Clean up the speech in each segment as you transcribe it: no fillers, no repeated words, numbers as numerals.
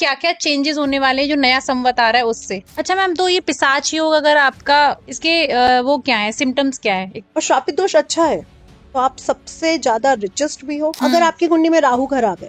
क्या क्या चेंजेस होने वाले हैं जो नया संवत आ रहा है उससे। अच्छा मैम, तो ये पिशाच योग अगर आपका, इसके वो क्या है, सिम्टम्स क्या है? और श्रापित दोष अच्छा है तो आप सबसे ज्यादा रिचेस्ट भी हो। अगर आपकी कुंडली में राहु खराब है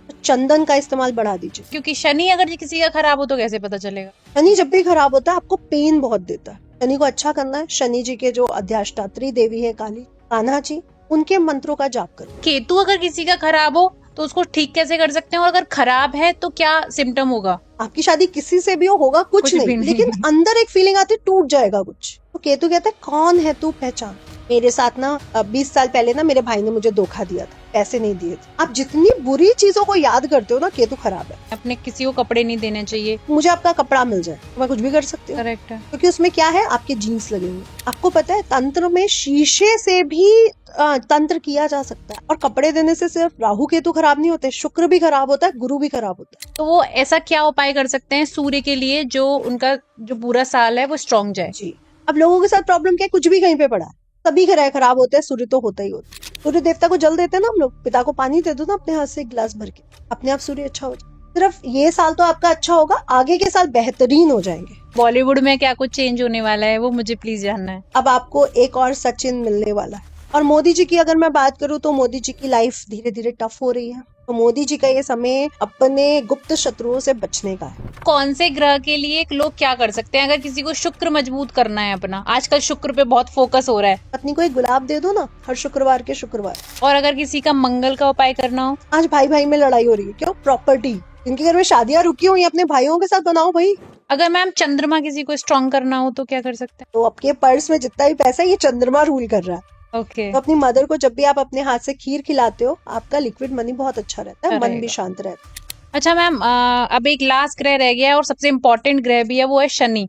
तो चंदन का इस्तेमाल बढ़ा दीजिए। क्योंकि शनि अगर ये किसी का खराब हो तो कैसे पता चलेगा? शनि जब भी खराब होता है आपको पेन बहुत देता है। शनि को अच्छा करना है, शनि जी के जो अधिष्ठात्री देवी है काली कान्हा जी, उनके मंत्रों का जाप करो। केतु अगर किसी का खराब हो तो उसको ठीक कैसे कर सकते हैं, और अगर खराब है तो क्या सिम्टम होगा? आपकी शादी किसी से भी होगा कुछ भी नहीं, नहीं। लेकिन अंदर एक फीलिंग आती है टूट जाएगा कुछ। तो केतु कहता है कौन है तू, पहचान। मेरे साथ ना 20 साल पहले ना मेरे भाई ने मुझे धोखा दिया था, पैसे नहीं दिए थे। आप जितनी बुरी चीजों को याद करते हो ना, केतु खराब है। अपने किसी को कपड़े नहीं देने चाहिए। मुझे आपका कपड़ा मिल जाए तो मैं कुछ भी कर सकती हूँ, करेक्ट है। क्योंकि उसमें क्या है, आपके जीन्स लगे हुए। आपको पता है तंत्र में शीशे से भी तंत्र किया जा सकता है। और कपड़े देने से सिर्फ राहु केतु खराब नहीं होते, शुक्र भी खराब होता है, गुरु भी खराब होता है। तो वो ऐसा क्या उपाय कर सकते हैं सूर्य के लिए जो उनका जो पूरा साल है वो स्ट्रॉन्ग जाए? जी, अब लोगों के साथ प्रॉब्लम क्या है, कुछ भी कहीं पे पड़ा है, सभी ग्रह खराब होते हैं, सूर्य तो होता ही होता है। सूर्य देवता को जल देते हैं ना हम लोग, पिता को पानी दे दो ना अपने हाथ से एक गिलास भर के, अपने आप सूर्य अच्छा हो जाए। सिर्फ ये साल तो आपका अच्छा होगा, आगे के साल बेहतरीन हो जाएंगे। बॉलीवुड में क्या कुछ चेंज होने वाला है वो मुझे प्लीज जानना है। अब आपको एक और सचिन मिलने वाला है। और मोदी जी की अगर मैं बात करूं तो मोदी जी की लाइफ धीरे धीरे टफ हो रही है, तो मोदी जी का ये समय अपने गुप्त शत्रुओं से बचने का है। कौन से ग्रह के लिए लोग क्या कर सकते हैं अगर किसी को शुक्र मजबूत करना है अपना? आजकल शुक्र पे बहुत फोकस हो रहा है। पत्नी को एक गुलाब दे दो ना हर शुक्रवार के शुक्रवार। और अगर किसी का मंगल का उपाय करना हो? आज भाई भाई में लड़ाई हो रही है, क्यों? प्रॉपर्टी, जिनके घर में शादियां रुकी हुई अपने भाइयों के साथ बनाओ भाई। अगर मैम चंद्रमा किसी को स्ट्रॉन्ग करना हो तो क्या कर सकते तो आपके पर्स में जितना भी पैसा है ये चंद्रमा रूल कर रहा है। हैं? ओके। तो अपनी मदर को जब भी आप अपने हाथ से खीर खिलाते हो, आपका लिक्विड मनी बहुत अच्छा रहता है, मन भी रहेगा। शांत रहता है। अच्छा मैम, अब एक लास्ट ग्रह रह गया है और सबसे इम्पोर्टेंट ग्रह भी है, वो है शनि।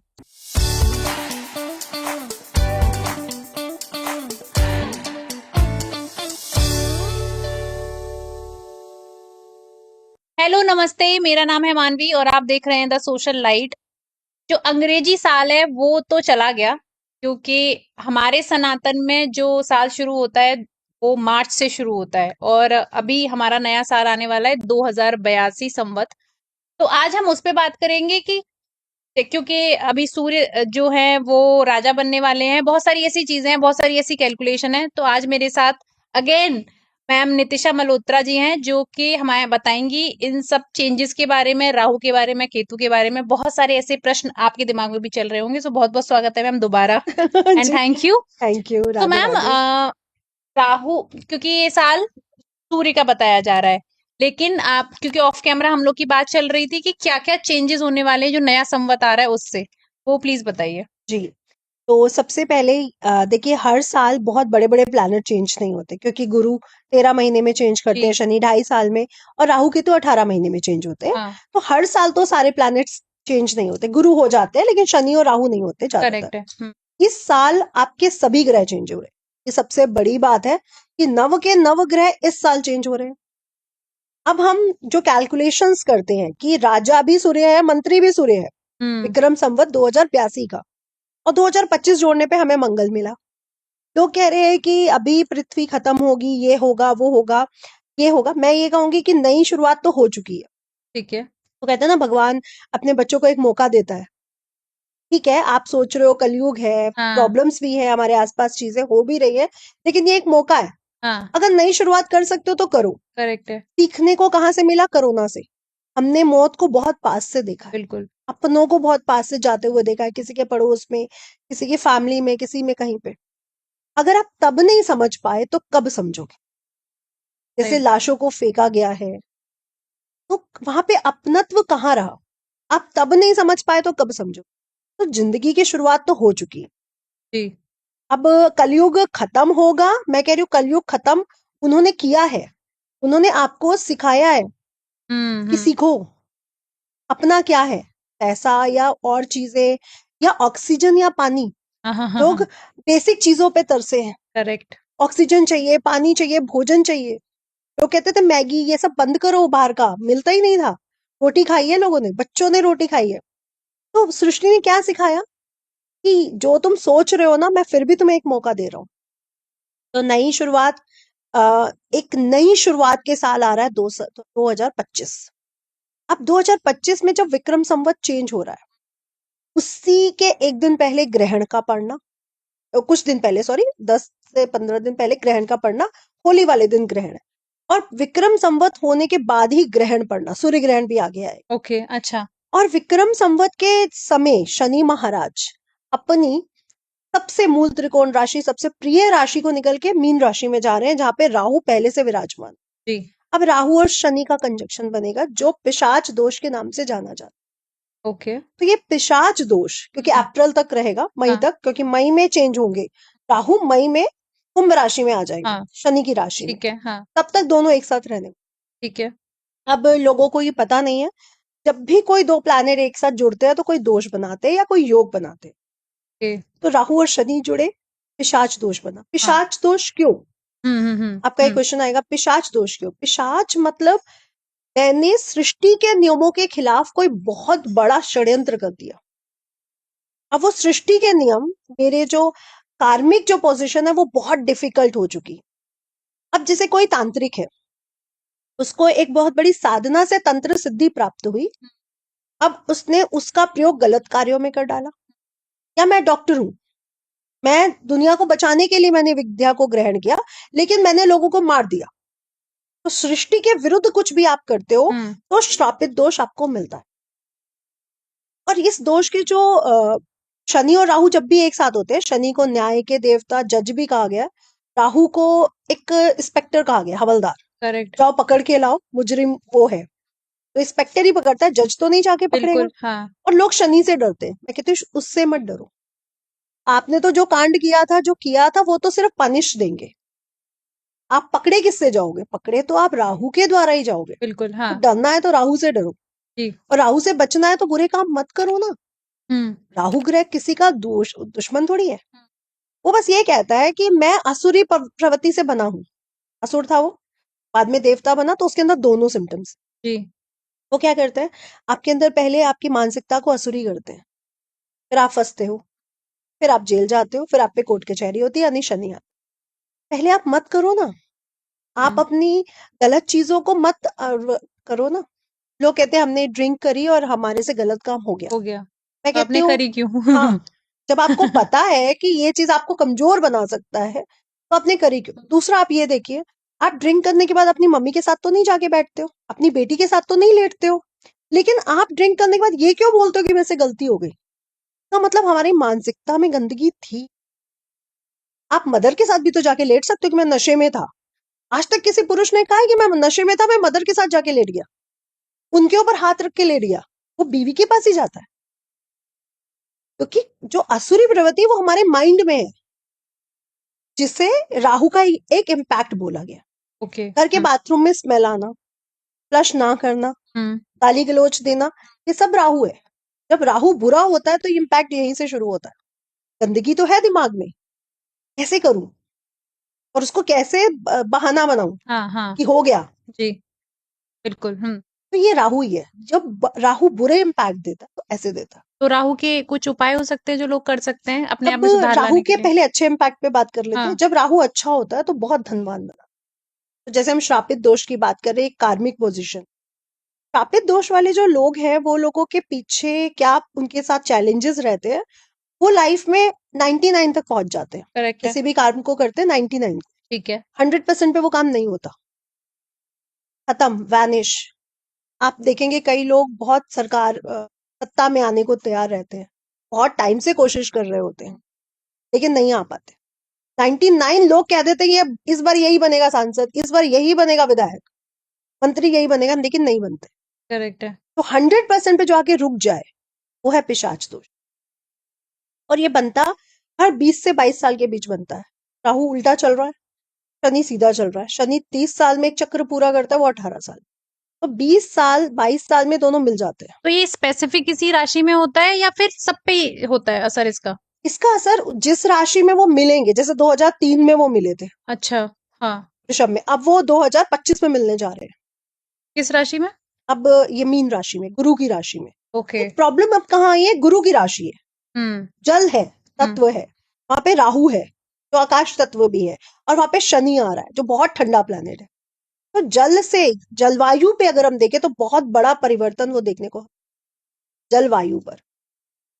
हेलो नमस्ते, मेरा नाम है मानवी और आप देख रहे हैं द सोशल लाइट। जो अंग्रेजी साल है वो तो चला गया, क्योंकि हमारे सनातन में जो साल शुरू होता है वो मार्च से शुरू होता है, और अभी हमारा नया साल आने वाला है 2082 संवत। तो आज हम उस पे बात करेंगे कि क्योंकि अभी सूर्य जो है वो राजा बनने वाले हैं, बहुत सारी ऐसी चीजें हैं, बहुत सारी ऐसी कैलकुलेशन है। तो आज मेरे साथ अगेन मैम नितिशा मल्होत्रा जी हैं, जो कि हमें बताएंगी इन सब चेंजेस के बारे में, राहु के बारे में, केतु के बारे में। बहुत सारे ऐसे प्रश्न आपके दिमाग में भी चल रहे होंगे, तो बहुत बहुत स्वागत है मैम दोबारा। एंड जी, थैंक यू। थैंक यू, तो राधे मैम राधे। राहु, क्योंकि ये साल सूर्य का बताया जा रहा है, लेकिन आप, क्योंकि ऑफ कैमरा हम लोग की बात चल रही थी कि क्या क्या चेंजेस होने वाले हैं जो नया संवत आ रहा है उससे, वो प्लीज बताइए। जी, तो सबसे पहले देखिए, हर साल बहुत बड़े बड़े प्लैनेट चेंज नहीं होते, क्योंकि गुरु 13 महीने में चेंज करते हैं, जी। शनि 2.5 साल में, और राहु के तो 18 महीने में चेंज होते हैं। हाँ। तो हर साल तो सारे प्लैनेट्स चेंज नहीं होते, गुरु हो जाते हैं, लेकिन शनि और राहु नहीं होते ज्यादातर। करेक्ट है। इस साल आपके सभी ग्रह चेंज हो रहे हैं, ये सबसे बड़ी बात है कि नव के नव ग्रह इस साल चेंज हो रहे हैं। अब हम जो कैलकुलेशंस करते हैं कि राजा भी सूर्य है, मंत्री भी सूर्य है, हम्म। विक्रम संवत 2082 का, और 2025 जोड़ने पे हमें मंगल मिला। लोग कह रहे हैं कि अभी पृथ्वी खत्म होगी, ये होगा वो होगा ये होगा। मैं ये कहूंगी कि नई शुरुआत तो हो चुकी है। ठीक है। तो कहते हैं ना, भगवान अपने बच्चों को एक मौका देता है। ठीक है, आप सोच रहे हो कलयुग है, हाँ। प्रॉब्लम्स भी है, हमारे आसपास चीजें हो भी रही है, लेकिन ये एक मौका है। हाँ। अगर नई शुरुआत कर सकते हो तो करो। करेक्ट है। सीखने को कहाँ से मिला? कोरोना से। हमने मौत को बहुत पास से देखा है, बिल्कुल। अपनों को बहुत पास से जाते हुए देखा है, किसी के पड़ोस में, किसी की फैमिली में, किसी में कहीं पे। अगर आप तब नहीं समझ पाए तो कब समझोगे? जैसे सही। लाशों को फेंका गया है, तो वहां पे अपनत्व कहाँ रहा? आप तब नहीं समझ पाए तो कब समझो? तो जिंदगी की शुरुआत तो हो चुकी है। जी। अब कलयुग खत्म होगा, मैं कह रही हूँ कलयुग खत्म उन्होंने किया है। उन्होंने आपको सिखाया है कि हम्म। सीखो अपना क्या है, पैसा या और चीजें, या ऑक्सीजन या पानी। हाँ हाँ हाँ लोग हाँ। बेसिक चीजों पे तरसे हैं। करेक्ट। ऑक्सीजन चाहिए, पानी चाहिए, भोजन चाहिए। लोग कहते थे मैगी ये सब बंद करो, बाहर का मिलता ही नहीं था। रोटी खाई है लोगों ने, बच्चों ने रोटी खाई है। तो सृष्टि ने क्या सिखाया कि जो तुम सोच रहे हो ना, मैं फिर भी तुम्हें एक मौका दे रहा हूँ। तो नई शुरुआत, एक नई शुरुआत के साल आ रहा है 2025। अब 2025 में जब विक्रम संवत चेंज हो रहा है, उसी के एक दिन पहले ग्रहण का पड़ना, कुछ दिन पहले, सॉरी 10 से 15 दिन पहले ग्रहण का पड़ना, होली वाले दिन ग्रहण है, और विक्रम संवत होने के बाद ही ग्रहण पड़ना, सूर्य ग्रहण भी आ गया है। ओके, अच्छा। और विक्रम संवत के समय शनि महाराज अपनी सबसे मूल त्रिकोण राशि, सबसे प्रिय राशि को निकल के मीन राशि में जा रहे हैं, जहां पे राहु पहले से विराजमान। जी। अब राहु और शनि का कंजक्शन बनेगा, जो पिशाच दोष के नाम से जाना जाता है। ओके। तो ये पिशाच दोष, क्योंकि अप्रैल तक रहेगा, मई हाँ। तक, क्योंकि मई में चेंज होंगे, राहु मई में कुंभ राशि में आ जाएंगे, हाँ। शनि की राशि में, ठीक है। हाँ। तब तक दोनों एक साथ रहने। ठीक है। अब लोगों को ये पता नहीं है, जब भी कोई दो प्लैनेट एक साथ जुड़ते हैं तो कोई दोष बनाते हैं या कोई योग बनाते हैं। ओके। तो राहु और शनि जुड़े, पिशाच दोष बना। हाँ। पिशाच दोष क्यों? हम्म। आपका एक क्वेश्चन आएगा, पिशाच दोष क्यों? पिशाच मतलब मैंने सृष्टि के नियमों के खिलाफ कोई बहुत बड़ा षड्यंत्र कर दिया। अब वो सृष्टि के नियम, मेरे जो कार्मिक जो पोजीशन है वो बहुत डिफिकल्ट हो चुकी। अब जैसे कोई तांत्रिक है, उसको एक बहुत बड़ी साधना से तंत्र सिद्धि प्राप्त हुई, अब उसने उसका प्रयोग गलत कार्यों में कर डाला। या मैं डॉक्टर हूं, मैं दुनिया को बचाने के लिए मैंने विद्या को ग्रहण किया, लेकिन मैंने लोगों को मार दिया। तो सृष्टि के विरुद्ध कुछ भी आप करते हो तो श्रापित दोष आपको मिलता है। और इस दोष के जो शनि और राहु जब भी एक साथ होते हैं, शनि को न्याय के देवता जज भी कहा गया, राहु को एक इंस्पेक्टर कहा गया, हवलदार। करेक्ट। जाओ पकड़ के लाओ, मुजरिम वो है, तो इंस्पेक्टर ही पकड़ता है, जज तो नहीं जाके पकड़ेगा। बिल्कुल। हाँ। और लोग शनि से डरते हैं। मैं कहती हूँ उससे मत डरो, आपने तो जो कांड किया था, जो किया था, वो तो सिर्फ पनिश देंगे। आप पकड़े किससे जाओगे? पकड़े तो आप राहु के द्वारा ही जाओगे। बिल्कुल। तो हाँ। डरना है तो राहु से डरो, जी। और राहु से बचना है तो बुरे काम मत करो ना। हम्म। राहु ग्रह किसी का दुश्मन थोड़ी है। वो बस ये कहता है कि मैं असुरी प्रवृत्ति से बना हूं। असुर था वो, बाद में देवता बना, तो उसके अंदर दोनों सिम्टम्स। जी। वो क्या करते हैं, आपके अंदर पहले आपकी मानसिकता को असुरी करते हैं, फिर आप फंसते हो, फिर आप जेल जाते हो, फिर आप पे कोर्ट कचहरी होती है, यानी शनि आता है। पहले आप मत करो ना, आप अपनी गलत चीजों को मत करो ना। लोग कहते हैं हमने ड्रिंक करी और हमारे से गलत काम हो गया। हो गया। मैं तो कहती आपने हूँ करी क्यों? हाँ, जब आपको पता है कि ये चीज आपको कमजोर बना सकता है, तो आपने करी क्यों? दूसरा, आप ये देखिए, आप ड्रिंक करने के बाद अपनी मम्मी के साथ तो नहीं जाके बैठते हो, अपनी बेटी के साथ तो नहीं लेटते हो, लेकिन आप ड्रिंक करने के बाद ये क्यों बोलते हो कि मेरे से गलती हो गई? तो मतलब हमारी मानसिकता में गंदगी थी। आप मदर के साथ भी तो जाके लेट सकते हो कि मैं नशे में था। आज तक किसी पुरुष ने कहा है कि मैं नशे में था, मैं मदर के साथ जाके लेट गया, उनके ऊपर हाथ रख के लेट गया? वो बीवी के पास ही जाता है, क्योंकि जो असुरी प्रवृत्ति वो हमारे माइंड में है, जिसे राहु का एक इम्पैक्ट बोला गया। ओके। घर के बाथरूम में स्मेल आना, फ्लश ना करना, गाली गलोच देना, ये सब राहु है। जब राहु बुरा होता है तो इम्पैक्ट यहीं से शुरू होता है। गंदगी तो है दिमाग में, कैसे करूं और उसको कैसे बहाना बनाऊं हाँ हाँ। कि हो गया। जी। बिल्कुल। तो ये राहु ही है। जब राहु बुरे इम्पैक्ट देता है तो ऐसे देता है। तो राहु के कुछ उपाय हो सकते हैं जो लोग कर सकते हैं अपने आप अब में सुधार राहु लाने के के लिए? पहले अच्छे इम्पैक्ट पे बात कर लेते हैं। हाँ। जब राहु अच्छा होता है तो बहुत धनवान बना। तो जैसे हम श्रापित दोष की बात कर रहे हैं, कार्मिक पोजीशन, श्रापित दोष वाले जो लोग हैं, वो लोगों के पीछे क्या उनके साथ चैलेंजेस रहते हैं, वो लाइफ में 99 तक पहुंच जाते हैं। करेक्ट है। किसी भी काम को करते हैं 99, ठीक है। 100% पे वो काम नहीं होता, खत्म, वैनिश। आप देखेंगे कई लोग बहुत सरकार सत्ता में आने को तैयार रहते हैं, बहुत टाइम से कोशिश कर रहे होते हैं, लेकिन नहीं आ पाते। 99 लोग कह देते हैं ये इस बार यही बनेगा सांसद, इस बार यही बनेगा विधायक, मंत्री यही बनेगा, लेकिन नहीं बनते। करेक्ट है। तो 100% पे जो आके रुक जाए वो है पिशाच दोष। और ये बनता हर 20 से 22 साल के बीच बनता है। राहु उल्टा चल रहा है, शनि सीधा चल रहा है। शनि 30 साल में एक चक्र पूरा करता है, वो 18 साल। तो 20 साल 22 साल में दोनों मिल जाते हैं। तो ये स्पेसिफिक किसी राशि में होता है या फिर सब पे ही होता है असर इसका? इसका असर जिस राशि में वो मिलेंगे, जैसे 2003 में वो मिले थे अच्छा। हाँ। ऋषभ में, अब वो 2025 में मिलने जा रहे हैं। किस राशि में? अब ये मीन राशि में, गुरु की राशि में। ओके। प्रॉब्लम अब कहाँ आई है? गुरु की राशि है, हम्म। जल है, तत्व है, वहां पे राहु है जो आकाश तत्व भी है, और वहां पे शनि आ रहा है जो बहुत ठंडा प्लेनेट है। तो जल से जलवायु पे अगर हम देखें तो बहुत बड़ा परिवर्तन वो देखने को जलवायु पर,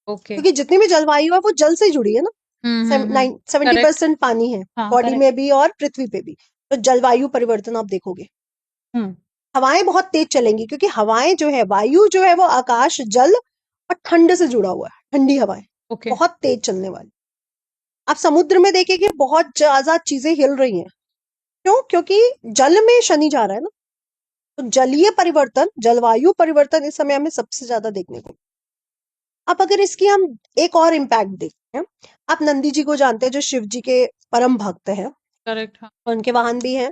ओके। क्योंकि जितनी भी जलवायु है वो जल से जुड़ी है ना। 70% पानी है हाँ, बॉडी करेक्ट। में भी और पृथ्वी पे भी। तो जलवायु परिवर्तन आप देखोगे, हम्म। हवाएं बहुत तेज चलेंगी, क्योंकि हवाएं जो है, वायु जो है वो आकाश, जल और ठंड से जुड़ा हुआ है। ठंडी हवाएं ओके। बहुत तेज चलने वाली। आप समुद्र में देखेंगे बहुत ज्यादा चीजें हिल रही हैं। क्यों? क्योंकि जल में शनि जा रहा है ना। तो जलीय परिवर्तन, जलवायु परिवर्तन इस समय हमें सबसे ज्यादा देखने को। अब अगर इसकी हम एक और इम्पैक्ट देखते हैं, आप नंदी जी को जानते हैं, जो शिव जी के परम भक्त हैं, करेक्ट। हाँ। और उनके वाहन भी हैं।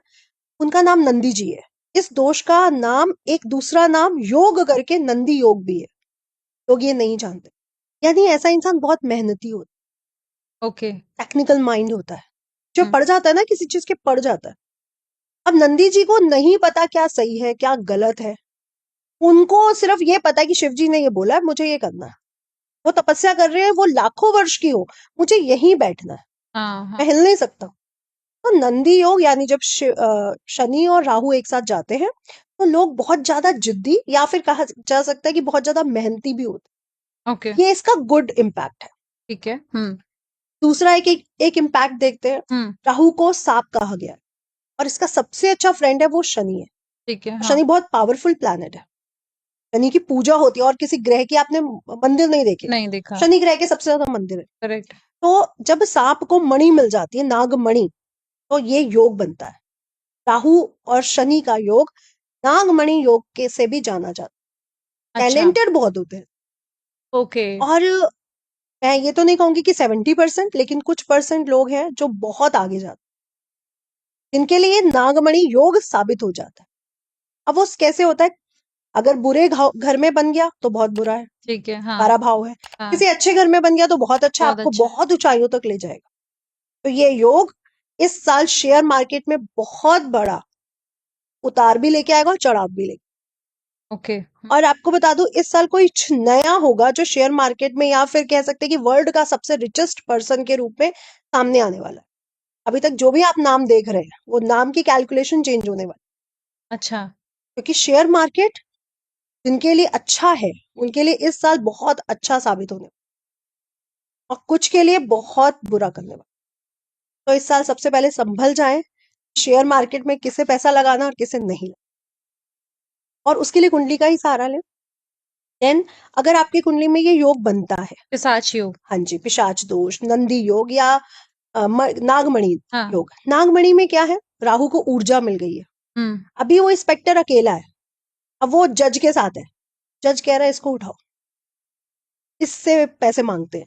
उनका नाम नंदी जी है। इस दोष का नाम, एक दूसरा नाम योग करके नंदी योग भी है। लोग ये नहीं जानते। यानी ऐसा इंसान बहुत मेहनती होता ओके। है, टेक्निकल माइंड होता है, जो हम्म। पढ़ जाता है ना किसी चीज के, पढ़ जाता है। अब नंदी जी को नहीं पता क्या सही है क्या गलत है। उनको सिर्फ ये पता है कि शिव जी ने ये बोला है, मुझे ये करना है। वो तपस्या कर रहे हैं, वो लाखों वर्ष की हो, मुझे यहीं बैठना है, हाँ, मैं हाँ। हिल नहीं सकता। तो नंदी योग यानी जब शनि और राहु एक साथ जाते हैं, तो लोग बहुत ज्यादा जिद्दी, या फिर कहा जा सकता है कि बहुत ज्यादा मेहनती भी होते ओके। हैं। ये इसका गुड इम्पैक्ट है। ठीक है। हम्म। दूसरा एक इम्पैक्ट देखते हैं। हम्म। राहु को सांप कहा गया है, और इसका सबसे अच्छा फ्रेंड है वो शनि है। ठीक है। और हाँ। शनि बहुत पावरफुल प्लैनेट है। शनि की पूजा होती है, और किसी ग्रह की आपने मंदिर नहीं देखे, नहीं देखा। शनि ग्रह के सबसे ज्यादा मंदिर है। करेक्ट। तो जब सांप को मणि मिल जाती है, नाग मणि, तो ये योग बनता है। राहु और शनि का योग नागमणि योग के से भी जाना जाता है। अच्छा। टैलेंटेड बहुत होते हैं। ओके। और मैं ये तो नहीं कहूंगी कि 70%, लेकिन कुछ परसेंट लोग हैं जो बहुत आगे जाते हैं, जिनके लिए नागमणि योग साबित हो जाता है। अब वो कैसे होता है? अगर बुरे घर में बन गया तो बहुत बुरा है, ठीक है। हाँ। बारह भाव है। हाँ। किसी अच्छे घर में बन गया तो बहुत अच्छा, बहुत आपको अच्छा है। बहुत ऊंचाइयों तक ले जाएगा। तो ये योग इस साल शेयर मार्केट में बहुत बड़ा उतार भी लेके आएगा और चढ़ाव भी लेके। ओके। और आपको बता दूं, इस साल कोई नया होगा जो शेयर मार्केट में, या फिर कह सकते हैं कि वर्ल्ड का सबसे रिचेस्ट पर्सन के रूप में सामने आने वाला है। अभी तक जो भी आप नाम देख रहे हैं, वो नाम की कैलकुलेशन चेंज होने वाली अच्छा। है। क्योंकि शेयर मार्केट जिनके लिए अच्छा है, उनके लिए इस साल बहुत अच्छा साबित होने वाला है, और कुछ के लिए बहुत बुरा करने वाला है। तो इस साल सबसे पहले संभल जाएं, शेयर मार्केट में किसे पैसा लगाना और किसे नहीं लगाना, और उसके लिए कुंडली का ही सहारा लें। देन अगर आपकी कुंडली में ये योग बनता है, पिशाच योग। हाँ जी, पिशाच दोष, नंदी योग, या नागमणि हाँ। योग। नागमणि में क्या है? राहु को ऊर्जा मिल गई है। हम्म। अभी वो इंस्पेक्टर अकेला है, अब वो जज के साथ है। जज कह रहा है इसको उठाओ, इससे पैसे मांगते हैं।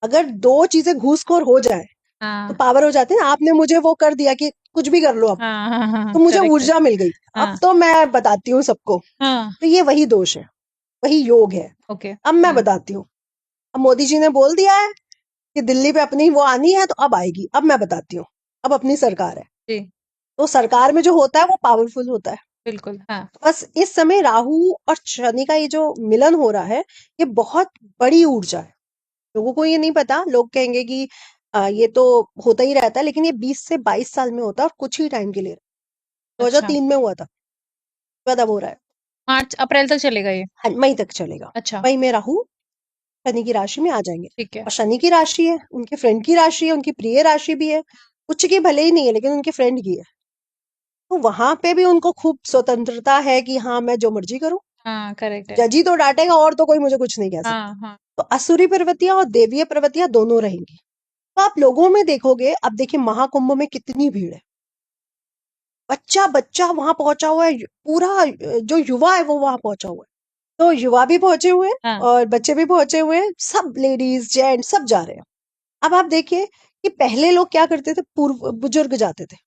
अगर दो चीजें घूसखोर हो जाए तो हाँ, पावर हो जाती है ना। आपने मुझे वो कर दिया कि कुछ भी कर लो अब, हाँ, हाँ, हाँ। तो मुझे करेक्ट है। ऊर्जा मिल गई, अब हाँ। तो मैं बताती हूँ सबको। हाँ। तो ये वही दोष है, वही योग है। ओके। अब मैं बताती हूँ। अब मोदी जी ने बोल दिया है कि दिल्ली पे अपनी वो आनी है, तो अब आएगी। अब मैं बताती हूँ, अब अपनी सरकार है। जी। तो सरकार में जो होता है वो पावरफुल होता है। बिल्कुल। हाँ। बस इस समय राहु और शनि का ये जो मिलन हो रहा है, ये बहुत बड़ी ऊर्जा है। लोगों को ये नहीं पता, लोग कहेंगे कि ये तो होता ही रहता है, लेकिन ये 20 से 22 साल में होता है, और कुछ ही टाइम के लिए। अच्छा। 2003 में हुआ था, ज्यादा हो रहा है। मार्च अप्रैल तक चलेगा ये? हाँ, मई तक चलेगा। अच्छा। मई में राहु शनि की राशि में आ जाएंगे। ठीक है। और शनि की राशि है, उनके फ्रेंड की राशि है, उनकी प्रिय राशि भी है। उच्च की भले ही नहीं है, लेकिन उनके फ्रेंड की है। तो वहां पे भी उनको खूब स्वतंत्रता है कि हाँ, मैं जो मर्जी करूं। हाँ, करेक्ट है। जज ही तो डांटेगा, और तो कोई मुझे कुछ नहीं कह सकता। हाँ, हाँ। तो असुरी प्रवृत्तियां और देवीय प्रवृत्तियां दोनों रहेंगी। तो आप लोगों में देखोगे, अब देखिए महाकुंभ में कितनी भीड़ है। बच्चा बच्चा वहां पहुंचा हुआ है, पूरा जो युवा है वो वहां पहुंचा हुआ है। तो युवा भी पहुंचे हुए हैं, हाँ। और बच्चे भी पहुंचे हुए हैं, सब लेडीज जेंट्स सब जा रहे हैं। अब आप देखिए कि पहले लोग क्या करते थे, पूर्व बुजुर्ग जाते थे,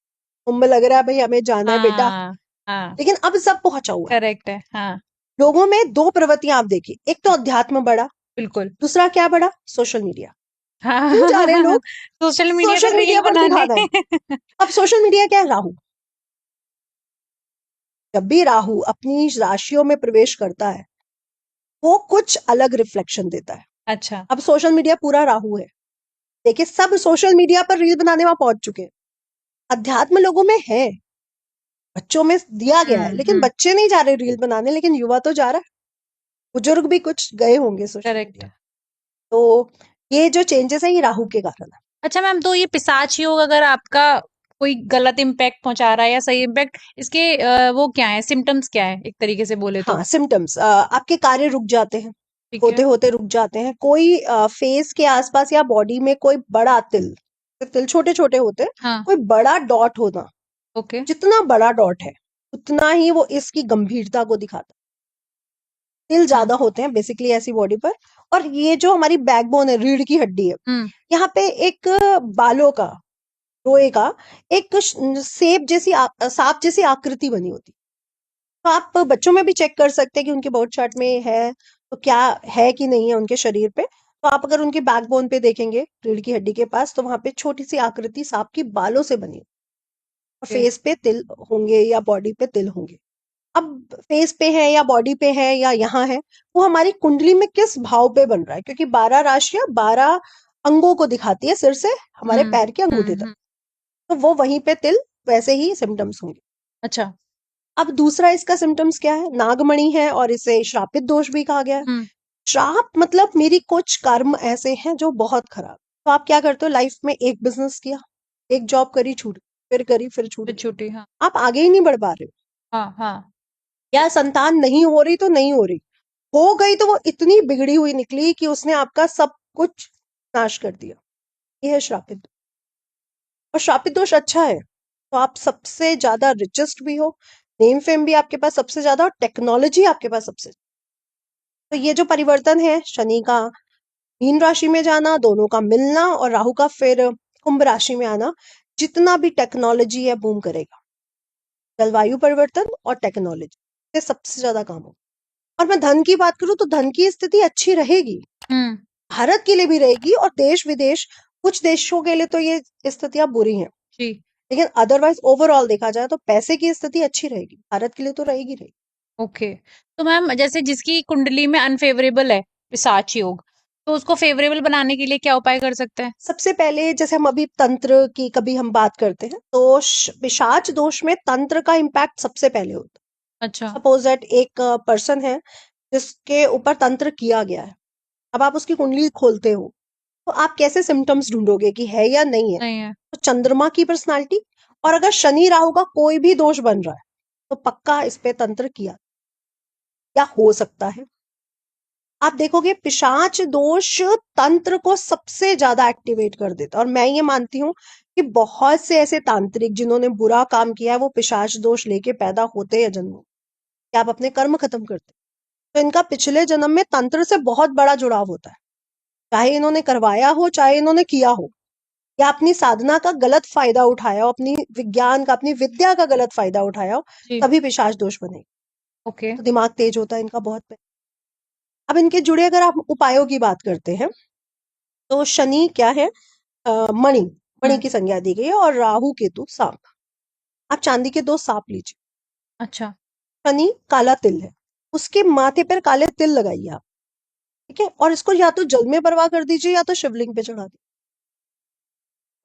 कुंभ लग रहा है भाई, हमें जाना है बेटा। हाँ। हाँ। लेकिन अब सब पहुंचा हुआ है। करेक्ट है। हाँ। लोगों में दो प्रवृत्तियां आप देखिए, एक तो अध्यात्म बढ़ा, बिल्कुल। दूसरा क्या बढ़ा? Social media. क्यों जा रहे हैं हाँ। लोग? सोशल मीडिया पे सोशल रील मीडिया पर बनाने। दिखाना है। अब सोशल मीडिया क्या है? राहु। जब भी राहु अपनी राशियों में प्रवेश करता है, वो कुछ अलग रिफ्लेक्शन देता है। अच्छा। अब सोशल मीडिया पूरा राहु है। देखिए, सब सोशल मीडिया पर रील बनाने वहां पहुंच चुके हैं। अध्यात्म लोगों में है, बच्चों में दिया गया है, लेकिन बच्चे नहीं जा रहे रील बनाने, लेकिन युवा तो जा रहा है। बुजुर्ग भी कुछ गए होंगे सोशल करेक्ट। मीडिया। तो ये जो चेंजेस है ये राहु के कारण है। अच्छा मैम, तो ये पिशाच योग अगर आपका कोई गलत इम्पैक्ट पहुंचा रहा है या सही इम्पैक्ट, इसके वो क्या है, सिम्टम्स क्या है एक तरीके से बोले तो? हाँ, सिम्टम्स आपके कार्य रुक जाते हैं, ठीक होते है। होते रुक जाते हैं। कोई फेस के आसपास या बॉडी में कोई बड़ा तिल, तिल छोटे छोटे होते हैं, हाँ। कोई बड़ा डॉट होना, ओके। जितना बड़ा डॉट है उतना ही वो इसकी गंभीरता को दिखाता है। तिल ज्यादा होते हैं बेसिकली ऐसी बॉडी पर। और ये जो हमारी बैकबोन है, रीढ़ की हड्डी है, यहाँ पे एक बालों का, रोए का एक सांप जैसी आकृति बनी होती। तो आप बच्चों में भी चेक कर सकते हैं कि उनके बर्थ चार्ट में है तो क्या है कि नहीं है उनके शरीर पे। तो आप अगर उनके बैकबोन पे देखेंगे, रीढ़ की हड्डी के पास, तो वहां पे छोटी सी आकृति सांप की बालों से बनी है। और ओके। फेस पे तिल होंगे या बॉडी पे तिल होंगे। अब फेस पे है या बॉडी पे है या यहाँ है, वो हमारी कुंडली में किस भाव पे बन रहा है, क्योंकि 12 राशियां 12 अंगों को दिखाती है, सिर से हमारे पैर के अंगूठे तक। तो वो वहीं पे तिल वैसे ही सिम्टम्स होंगे। अच्छा। अब दूसरा इसका सिम्टम्स क्या है, नागमणि है और इसे श्रापित दोष भी कहा गया है। श्राप मतलब मेरी कुछ कर्म ऐसे हैं जो बहुत खराब। तो आप क्या करते हो लाइफ में, एक बिजनेस किया, एक जॉब करी छूट, फिर करी फिर छूट गई, छुट्टी। हाँ आप आगे ही नहीं बढ़ पा रहे हो। हाँ हाँ। या संतान नहीं हो रही तो नहीं हो रही, हो गई तो वो इतनी बिगड़ी हुई निकली कि उसने आपका सब कुछ नाश कर दिया। ये है श्रापित दोष। और श्रापित दोष अच्छा है तो आप सबसे ज्यादा रिचेस्ट भी हो, नेम फेम भी आपके पास सबसे ज्यादा, और टेक्नोलॉजी आपके पास सबसे। तो ये जो परिवर्तन है, शनि का मीन राशि में जाना, दोनों का मिलना, और राहु का फिर कुंभ राशि में आना, जितना भी टेक्नोलॉजी है बूम करेगा। जलवायु परिवर्तन और टेक्नोलॉजी से सबसे ज्यादा काम होगा। और मैं धन की बात करूं तो धन की स्थिति अच्छी रहेगी, भारत के लिए भी रहेगी, और देश विदेश कुछ देशों के लिए तो ये स्थितियां बुरी हैं जी। लेकिन अदरवाइज ओवरऑल देखा जाए तो पैसे की स्थिति अच्छी रहेगी, भारत के लिए तो रहेगी रहेगी। ओके। तो मैम जैसे जिसकी कुंडली में अनफेवरेबल है पिशाच योग, तो उसको फेवरेबल बनाने के लिए क्या उपाय कर सकते हैं? सबसे पहले जैसे हम अभी तंत्र की कभी हम बात करते हैं तो पिशाच दोष में तंत्र का इम्पैक्ट सबसे पहले होता है। अच्छा। सपोज दैट एक पर्सन है जिसके ऊपर तंत्र किया गया है, अब आप उसकी कुंडली खोलते हो तो आप कैसे सिम्टम्स ढूंढोगे कि है या नहीं है? नहीं है। तो चंद्रमा की पर्सनालिटी, और अगर शनि राहु का कोई भी दोष बन रहा है तो पक्का इस पे तंत्र किया या हो सकता है। आप देखोगे पिशाच दोष तंत्र को सबसे ज्यादा एक्टिवेट कर देता है। और मैं ये मानती हूँ कि बहुत से ऐसे तांत्रिक जिन्होंने बुरा काम किया है वो पिशाच दोष लेके पैदा होते हैं जन्मों, कि आप अपने कर्म खत्म करते, तो इनका पिछले जन्म में तंत्र से बहुत बड़ा जुड़ाव होता है। चाहे इन्होंने करवाया हो चाहे इन्होंने किया हो, या अपनी साधना का गलत फायदा उठाया हो, अपनी विज्ञान का अपनी विद्या का गलत फायदा उठाया हो, तभी पिशाच दोष बने। ओके। तो दिमाग तेज होता है इनका बहुत। अब इनके जुड़े अगर आप उपायों की बात करते हैं तो शनि क्या है, मणि, मणि की संज्ञा दी गई है, और राहु केतु सांप। आप चांदी के 2 सांप लीजिए। अच्छा। शनि काला तिल है, उसके माथे पर काले तिल लगाइए आप, ठीक है, और इसको या तो जल में परवाह कर दीजिए या तो शिवलिंग पे चढ़ा दीजिए।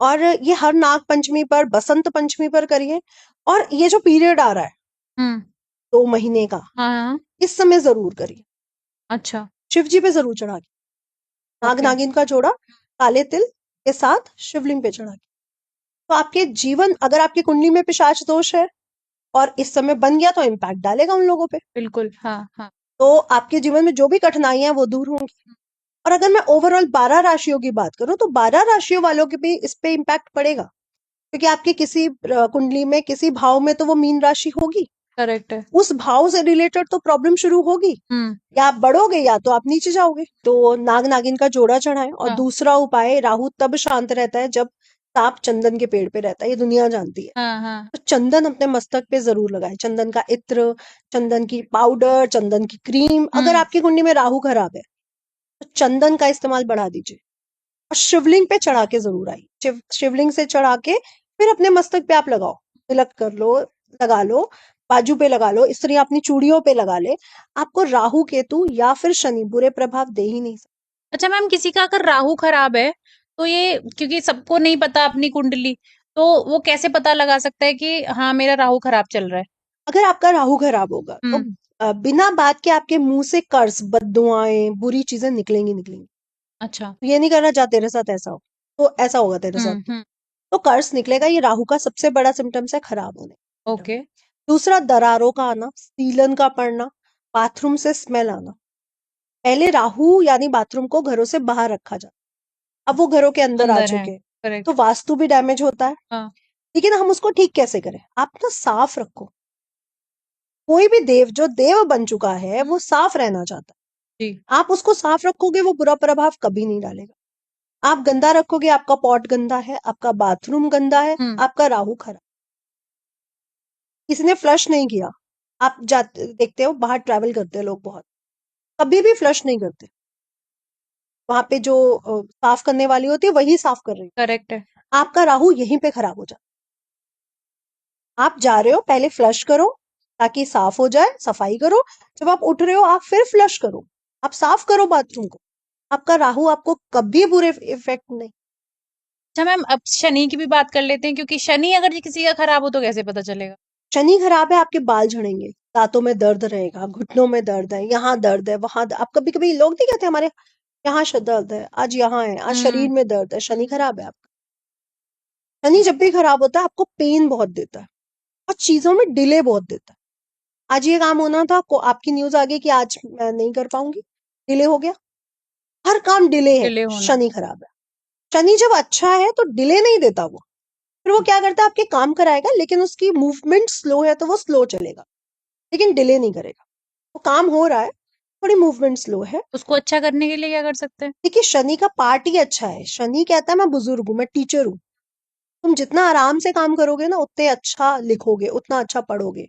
और ये हर नाग पंचमी पर, बसंत पंचमी पर करिए। और ये जो पीरियड आ रहा है 2 महीने का, हाँ। इस समय जरूर करिए। अच्छा। शिव जी पे जरूर चढ़ा के, नाग ओके। नागिन का जोड़ा काले तिल के साथ शिवलिंग पे चढ़ा के। तो आपके जीवन, अगर आपकी कुंडली में पिशाच दोष है और इस समय बन गया तो इम्पैक्ट डालेगा उन लोगों पे। बिल्कुल। हाँ हाँ। तो आपके जीवन में जो भी कठिनाइयां वो दूर होंगी। और अगर मैं ओवरऑल 12 राशियों की बात करूं तो 12 राशियों वालों के भी इस पे इम्पैक्ट पड़ेगा, क्योंकि आपकी किसी कुंडली में किसी भाव में तो वो मीन राशि होगी, करेक्ट है। उस भाव से रिलेटेड तो प्रॉब्लम शुरू होगी। या आप बढ़ोगे या तो आप नीचे जाओगे। तो नाग नागिन का जोड़ा चढ़ाएं। और हाँ। दूसरा उपाय, राहु तब शांत रहता है जब सांप चंदन के पेड़ पे रहता है, ये दुनिया जानती है। हाँ हाँ। तो चंदन अपने मस्तक पे जरूर लगाएं, चंदन का इत्र, चंदन की पाउडर, चंदन की क्रीम। अगर आपकी कुंडली में राहु खराब है तो चंदन का इस्तेमाल बढ़ा दीजिए। और शिवलिंग पे चढ़ा के जरूर आई, शिवलिंग से चढ़ा के फिर अपने मस्तक पे आप लगाओ, तिलक कर लो, लगा लो, बाजू पे लगा लो, इस तरह अपनी चूड़ियों पे लगा ले। आपको राहु केतु या फिर शनि बुरे प्रभाव दे ही नहीं सकते। अच्छा मैम, किसी का अगर राहु खराब है तो ये, क्योंकि सबको नहीं पता अपनी कुंडली, तो वो कैसे पता लगा सकता है कि हाँ मेरा राहु खराब चल रहा है? अगर आपका राहु खराब होगा तो हम्म। बिना बात के आपके मुंह से कर्ज, बद्दुआएं, बुरी चीजें निकलेंगी निकलेंगी। अच्छा। तो ये नहीं करना जा तेरे साथ ऐसा हो, तो ऐसा होगा तेरे साथ। हम्म। तो कर्ज निकलेगा, ये राहु का सबसे बड़ा सिम्टम्स है खराब होने का symptom। ओके। दूसरा, दरारों का आना, सीलन का पड़ना, बाथरूम से स्मेल आना। पहले राहु यानी बाथरूम को घरों से बाहर रखा जाता, अब वो घरों के अंदर आ अंदर है। चुके हैं, तो करेक्ट। वास्तु भी डैमेज होता है। हाँ। लेकिन हम उसको ठीक कैसे करें? आप ना साफ रखो। कोई भी देव जो देव बन चुका है वो साफ रहना चाहता जी। है। आप उसको साफ रखोगे, वो बुरा प्रभाव कभी नहीं डालेगा। आप गंदा रखोगे, आपका पॉट गंदा है, आपका बाथरूम गंदा है, हम्म। आपका राहु खराब। किसी ने फ्लश नहीं किया, आप जाते देखते हो बाहर ट्रैवल करते हैं लोग बहुत, कभी भी फ्लश नहीं करते। वहां पे जो साफ करने वाली होती है वही साफ कर रही है। करेक्ट है। आपका राहु यहीं पे खराब हो जाता है। आप जा रहे हो, पहले फ्लश करो ताकि साफ हो जाए, सफाई करो। जब आप उठ रहे हो आप फिर फ्लश करो, आप साफ करो बाथरूम को। आपका राहु आपको कभी बुरे इफेक्ट नहीं। अच्छा मैम, अब शनि की भी बात कर लेते हैं, क्योंकि शनि अगर किसी का खराब हो तो कैसे पता चलेगा? शनि खराब है, आपके बाल झड़ेंगे, दांतों में दर्द रहेगा, घुटनों में दर्द है, यहाँ दर्द है, वहां आप कभी कभी लोग नहीं कहते हमारे यहाँ दर्द है, आज यहाँ है, आज हम्म। शरीर में दर्द है, शनि खराब है आपका। शनि जब भी खराब होता है आपको पेन बहुत देता है और चीजों में डिले बहुत देता है। आज ये काम होना था, को आपकी न्यूज आ गई कि आज मैं नहीं कर पाऊंगी, डिले हो गया। हर काम डिले है, डिले होना। शनि खराब है। शनि जब अच्छा है तो डिले नहीं देता वो, फिर वो क्या करता है, आपके काम कराएगा, लेकिन उसकी मूवमेंट स्लो है तो वो स्लो चलेगा, लेकिन डिले नहीं करेगा। वो काम हो रहा है, थोड़ी मूवमेंट स्लो है। उसको अच्छा करने के लिए क्या कर सकते हैं? देखिए, शनि का पार्ट ही अच्छा है। शनि कहता है मैं बुजुर्ग हूं, मैं टीचर हूँ। तुम जितना आराम से काम करोगे ना, उतने अच्छा लिखोगे, उतना अच्छा पढ़ोगे।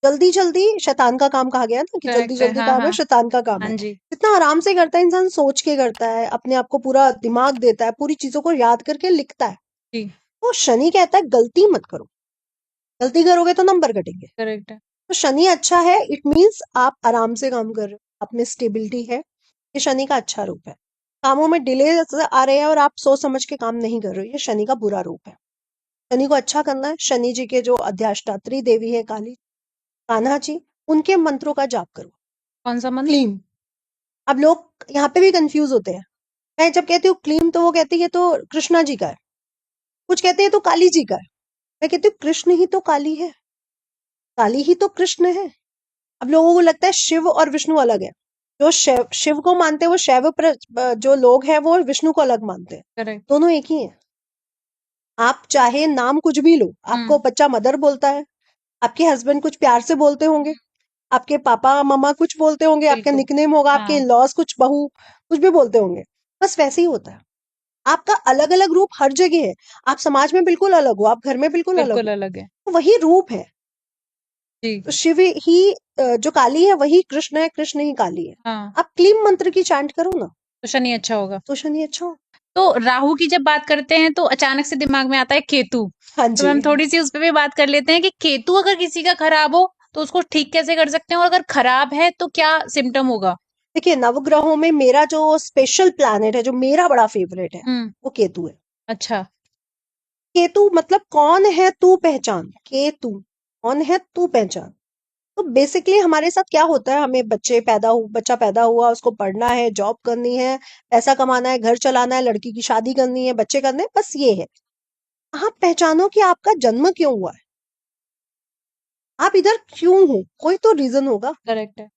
जल्दी जल्दी शैतान का काम कहा गया है ना, कि जल्दी करेक्ट है। जल्दी हाँ काम है हाँ। शैतान का काम हाँ है। जी। जितना आराम से करता है इंसान, सोच के करता है, अपने आप को पूरा दिमाग देता है, पूरी चीजों को याद करके लिखता है। जी। तो शनि कहता है गलती मत करो, गलती करोगे तो नंबर कटेंगे। करेक्ट है। तो शनि अच्छा है, इट मीन्स आप आराम से काम कर रहे हो, आप में स्टेबिलिटी है। ये शनि का अच्छा रूप है। कामों में डिले आ रहे हैं और आप सोच समझ के काम नहीं कर रहे हो, ये शनि का बुरा रूप है। शनि को अच्छा करना है, शनि जी के जो अधिष्ठात्री देवी है काली, कान्हा जी, उनके मंत्रों का जाप करो। कौन सा मंत्र? क्लीम। अब लोग यहाँ पे भी कंफ्यूज होते हैं। मैं जब कहती हूँ क्लीम तो वो कहती है ये तो कृष्णा जी का है, कुछ कहते हैं तो काली जी का है। मैं कहती हूँ कृष्ण ही तो काली है, काली ही तो कृष्ण है। अब लोगों को लगता है शिव और विष्णु अलग है। जो शिव को मानते हैं वो जो लोग हैं वो विष्णु को अलग मानते हैं। करेक्ट। दोनों एक ही हैं। आप चाहे नाम कुछ भी लो, आपको हम्म। बच्चा मदर बोलता है, आपके हस्बैंड कुछ प्यार से बोलते होंगे, आपके पापा मम्मा कुछ बोलते होंगे, आपका बिल्कुल। निकनेम होगा, आपके हाँ। इन-लॉज कुछ बहू कुछ भी बोलते होंगे। बस वैसे ही होता है। आपका अलग अलग रूप हर जगह है। आप समाज में बिल्कुल अलग हो, आप घर में बिल्कुल अलग बिल्कुल हो, अलग है। तो वही रूप है। जी। तो शिव ही जो काली है वही कृष्ण है, कृष्ण ही काली है। हाँ। आप क्लीम मंत्र की चैंट करो ना, तो शनि अच्छा होगा। तो शनि अच्छा हो। तो राहु की जब बात करते हैं तो अचानक से दिमाग में आता है केतु। हाँ तो जी। हम थोड़ी सी उस पे भी बात कर लेते हैं कि केतु अगर किसी का खराब हो तो उसको ठीक कैसे कर सकते हैं, और अगर खराब है तो क्या सिम्टम होगा? देखिए, नवग्रहों में मेरा जो स्पेशल प्लैनेट है, जो मेरा बड़ा फेवरेट है, हम्म। वो केतु है। अच्छा। केतु मतलब कौन है तू पहचान, केतु कौन है तू पहचान। तो बेसिकली हमारे साथ क्या होता है, हमें बच्चा पैदा हुआ, उसको पढ़ना है, जॉब करनी है, पैसा कमाना है, घर चलाना है, लड़की की शादी करनी है, बच्चे करने हैं, बस ये है। आप पहचानो कि आपका जन्म क्यों हुआ है, आप इधर क्यों हो, कोई तो रीजन होगा करेक्ट है।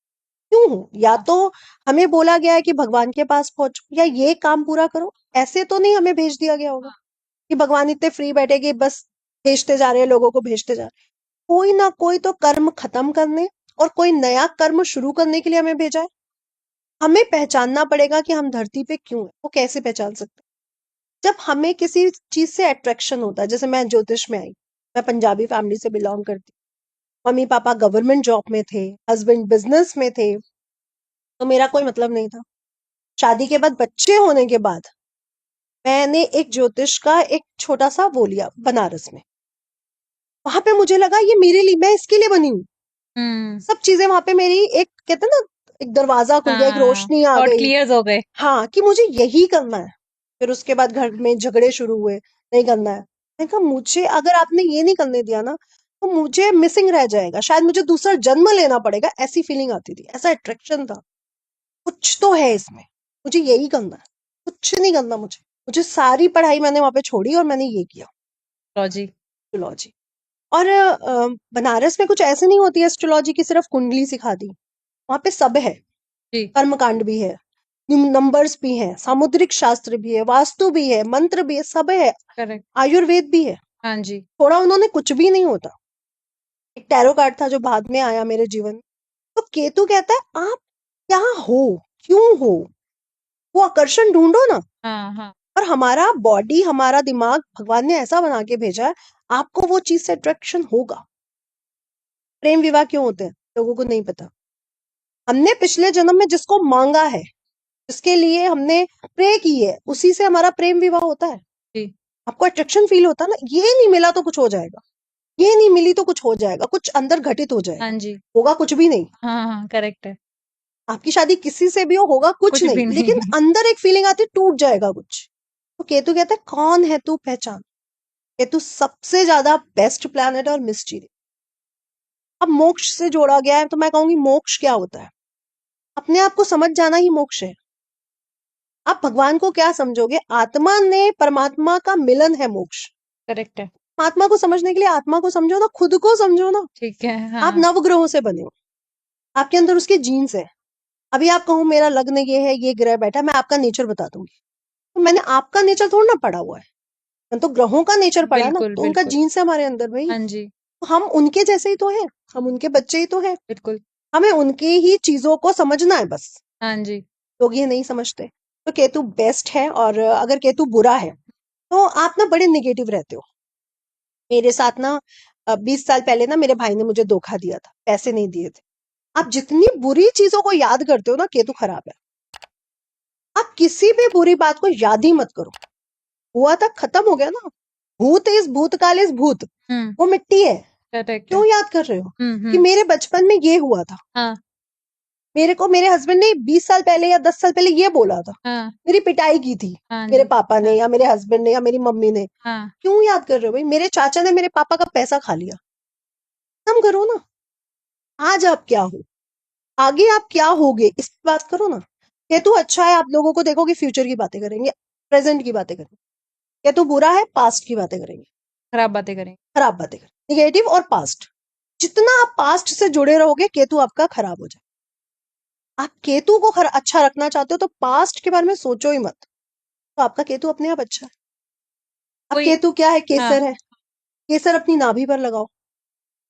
क्यों हो। या हाँ। तो हमें बोला गया है कि भगवान के पास पहुंचो, या ये काम पूरा करो। ऐसे तो नहीं हमें भेज दिया गया होगा कि भगवान इतने फ्री बैठे कि बस भेजते जा रहे हैं, लोगों को भेजते जा रहे हैं। कोई ना कोई तो कर्म खत्म करने और कोई नया कर्म शुरू करने के लिए हमें भेजा है। हमें पहचानना पड़ेगा कि हम धरती पे क्यों हैं। वो कैसे पहचान सकते हैं? जब हमें किसी चीज से अट्रैक्शन होता है। जैसे मैं ज्योतिष में आई, मैं पंजाबी फैमिली से बिलोंग करती हूँ। मम्मी पापा गवर्नमेंट जॉब में थे, हस्बैंड बिजनेस में थे, तो मेरा कोई मतलब नहीं था। शादी के बाद, बच्चे होने के बाद, मैंने एक ज्योतिष का एक छोटा सा वो लिया बनारस में। वहां पे मुझे लगा ये मेरे लिए, मैं इसके लिए बनी हूँ। हम्म। सब चीजें वहां पे मेरी, एक कहते हैं ना, एक दरवाजा खुल गया, एक हाँ, रोशनी आ थॉट गई। क्लियर हो गए। हाँ, कि मुझे यही करना है। फिर उसके बाद घर में झगड़े शुरू हुए, नहीं करना है। मैंने कहा मुझे अगर आपने ये नहीं करने दिया ना तो मुझे मिसिंग रह जाएगा, शायद मुझे दूसरा जन्म लेना पड़ेगा, ऐसी फीलिंग आती थी, ऐसा अट्रैक्शन था। कुछ तो है इसमें, मुझे यही करना है, कुछ नहीं करना मुझे सारी पढ़ाई मैंने वहां पे छोड़ी और मैंने ये किया, एस्ट्रोलॉजी। एस्ट्रोलॉजी। और बनारस में कुछ ऐसे नहीं होती एस्ट्रोलॉजी की सिर्फ कुंडली सिखा दी, वहां पे सब है, जी। कर्मकांड भी है, नंबर्स भी हैं, सामुद्रिक शास्त्र भी है, वास्तु भी है, मंत्र भी है, सब है, करेक्ट। आयुर्वेद भी है। हाँ जी। थोड़ा उन्होंने कुछ भी नहीं होता। एक टैरो कार्ड था जो बाद में आया मेरे जीवन में। तो केतु कहता है आप क्या हो, क्यों हो, वो आकर्षण ढूंढो ना। हाँ, हाँ। और हमारा बॉडी, हमारा दिमाग भगवान ने ऐसा बना के भेजा है, आपको वो चीज से अट्रैक्शन होगा। प्रेम विवाह क्यों होते हैं लोगों को नहीं पता। हमने पिछले जन्म में जिसको मांगा है, जिसके लिए हमने प्रे की है, उसी से हमारा प्रेम विवाह होता है। जी। आपको अट्रैक्शन फील होता है ना, ये नहीं मिला तो कुछ हो जाएगा, ये नहीं मिली तो कुछ हो जाएगा, कुछ अंदर घटित हो हाँ जाएगा, जी। होगा कुछ भी नहीं। हाँ, हाँ, करेक्ट है। आपकी शादी किसी से भी हो, होगा कुछ कुछ नहीं, भी नहीं। लेकिन अंदर एक फीलिंग आती है टूट जाएगा कुछ। तो केतु कहता है कौन है तू, पहचान। केतु सबसे ज्यादा बेस्ट प्लैनेट और मिस्टीरियस। अब मोक्ष से जोड़ा गया है तो मैं कहूंगी मोक्ष क्या होता है, अपने आप को समझ जाना ही मोक्ष है। आप भगवान को क्या समझोगे, आत्मा ने परमात्मा का मिलन है मोक्ष। करेक्ट है। आत्मा को समझने के लिए आत्मा को समझो ना, खुद को समझो ना। ठीक है। आप हाँ। नवग्रहों से बने हो, आपके अंदर उसके जीन्स है। अभी आप कहो मेरा लग्न ये है, ये ग्रह बैठा है, मैं आपका नेचर बता दूंगी, तो मैंने आपका नेचर थोड़ा ना पढ़ा हुआ है, मैंने तो ग्रहों का नेचर पढ़ा है ना, बिल्कुल, तो उनका बिल्कुल। जीन्स है हमारे अंदर भाई। हाँ जी। तो हम उनके जैसे ही तो हैं, हम उनके बच्चे ही तो हैं, बिल्कुल। हमें उनकी ही चीजों को समझना है बस। हाँ जी। लोग ये नहीं समझते। तो केतु बेस्ट है, और अगर केतु बुरा है तो आप ना बड़े निगेटिव रहते हो। मेरे साथ ना 20 साल पहले ना मेरे भाई ने मुझे धोखा दिया था, पैसे नहीं दिए थे। आप जितनी बुरी चीजों को याद करते हो ना, केतु खराब है। आप किसी भी बुरी बात को याद ही मत करो, हुआ था खत्म हो गया ना। भूत इस भूतकाल इस भूत, हम्म। वो मिट्टी है, करेक्ट है। क्यों याद कर रहे हो कि हम्म। मेरे बचपन में ये हुआ था। हाँ, मेरे को मेरे हस्बैंड ने 20 साल पहले या 10 साल पहले ये बोला था, हाँ। मेरी पिटाई की थी हाँ मेरे जी। पापा ने हाँ, या मेरे हस्बैंड ने या मेरी मम्मी ने। हाँ। क्यों याद कर रहे हो भाई, मेरे चाचा ने मेरे पापा का पैसा खा लिया, खत्म करो ना। आज आप क्या हो, आगे आप क्या होगे, इस पे बात करो ना। केतु अच्छा है, आप लोगों को देखोगे फ्यूचर की बातें करेंगे, प्रेजेंट की बातें करेंगे। केतु बुरा है, पास्ट की बातें करेंगे, खराब बातें करें। खराब बातें करेंगे, निगेटिव और पास्ट। जितना आप पास्ट से जुड़े रहोगे केतु आपका खराब हो जाए। आप केतु को अच्छा रखना चाहते हो तो पास्ट के बारे में सोचो ही मत, तो आपका केतु अपने आप अच्छा है। अब कोई। केतु क्या है, हाँ, केसर है, केसर अपनी नाभि पर लगाओ।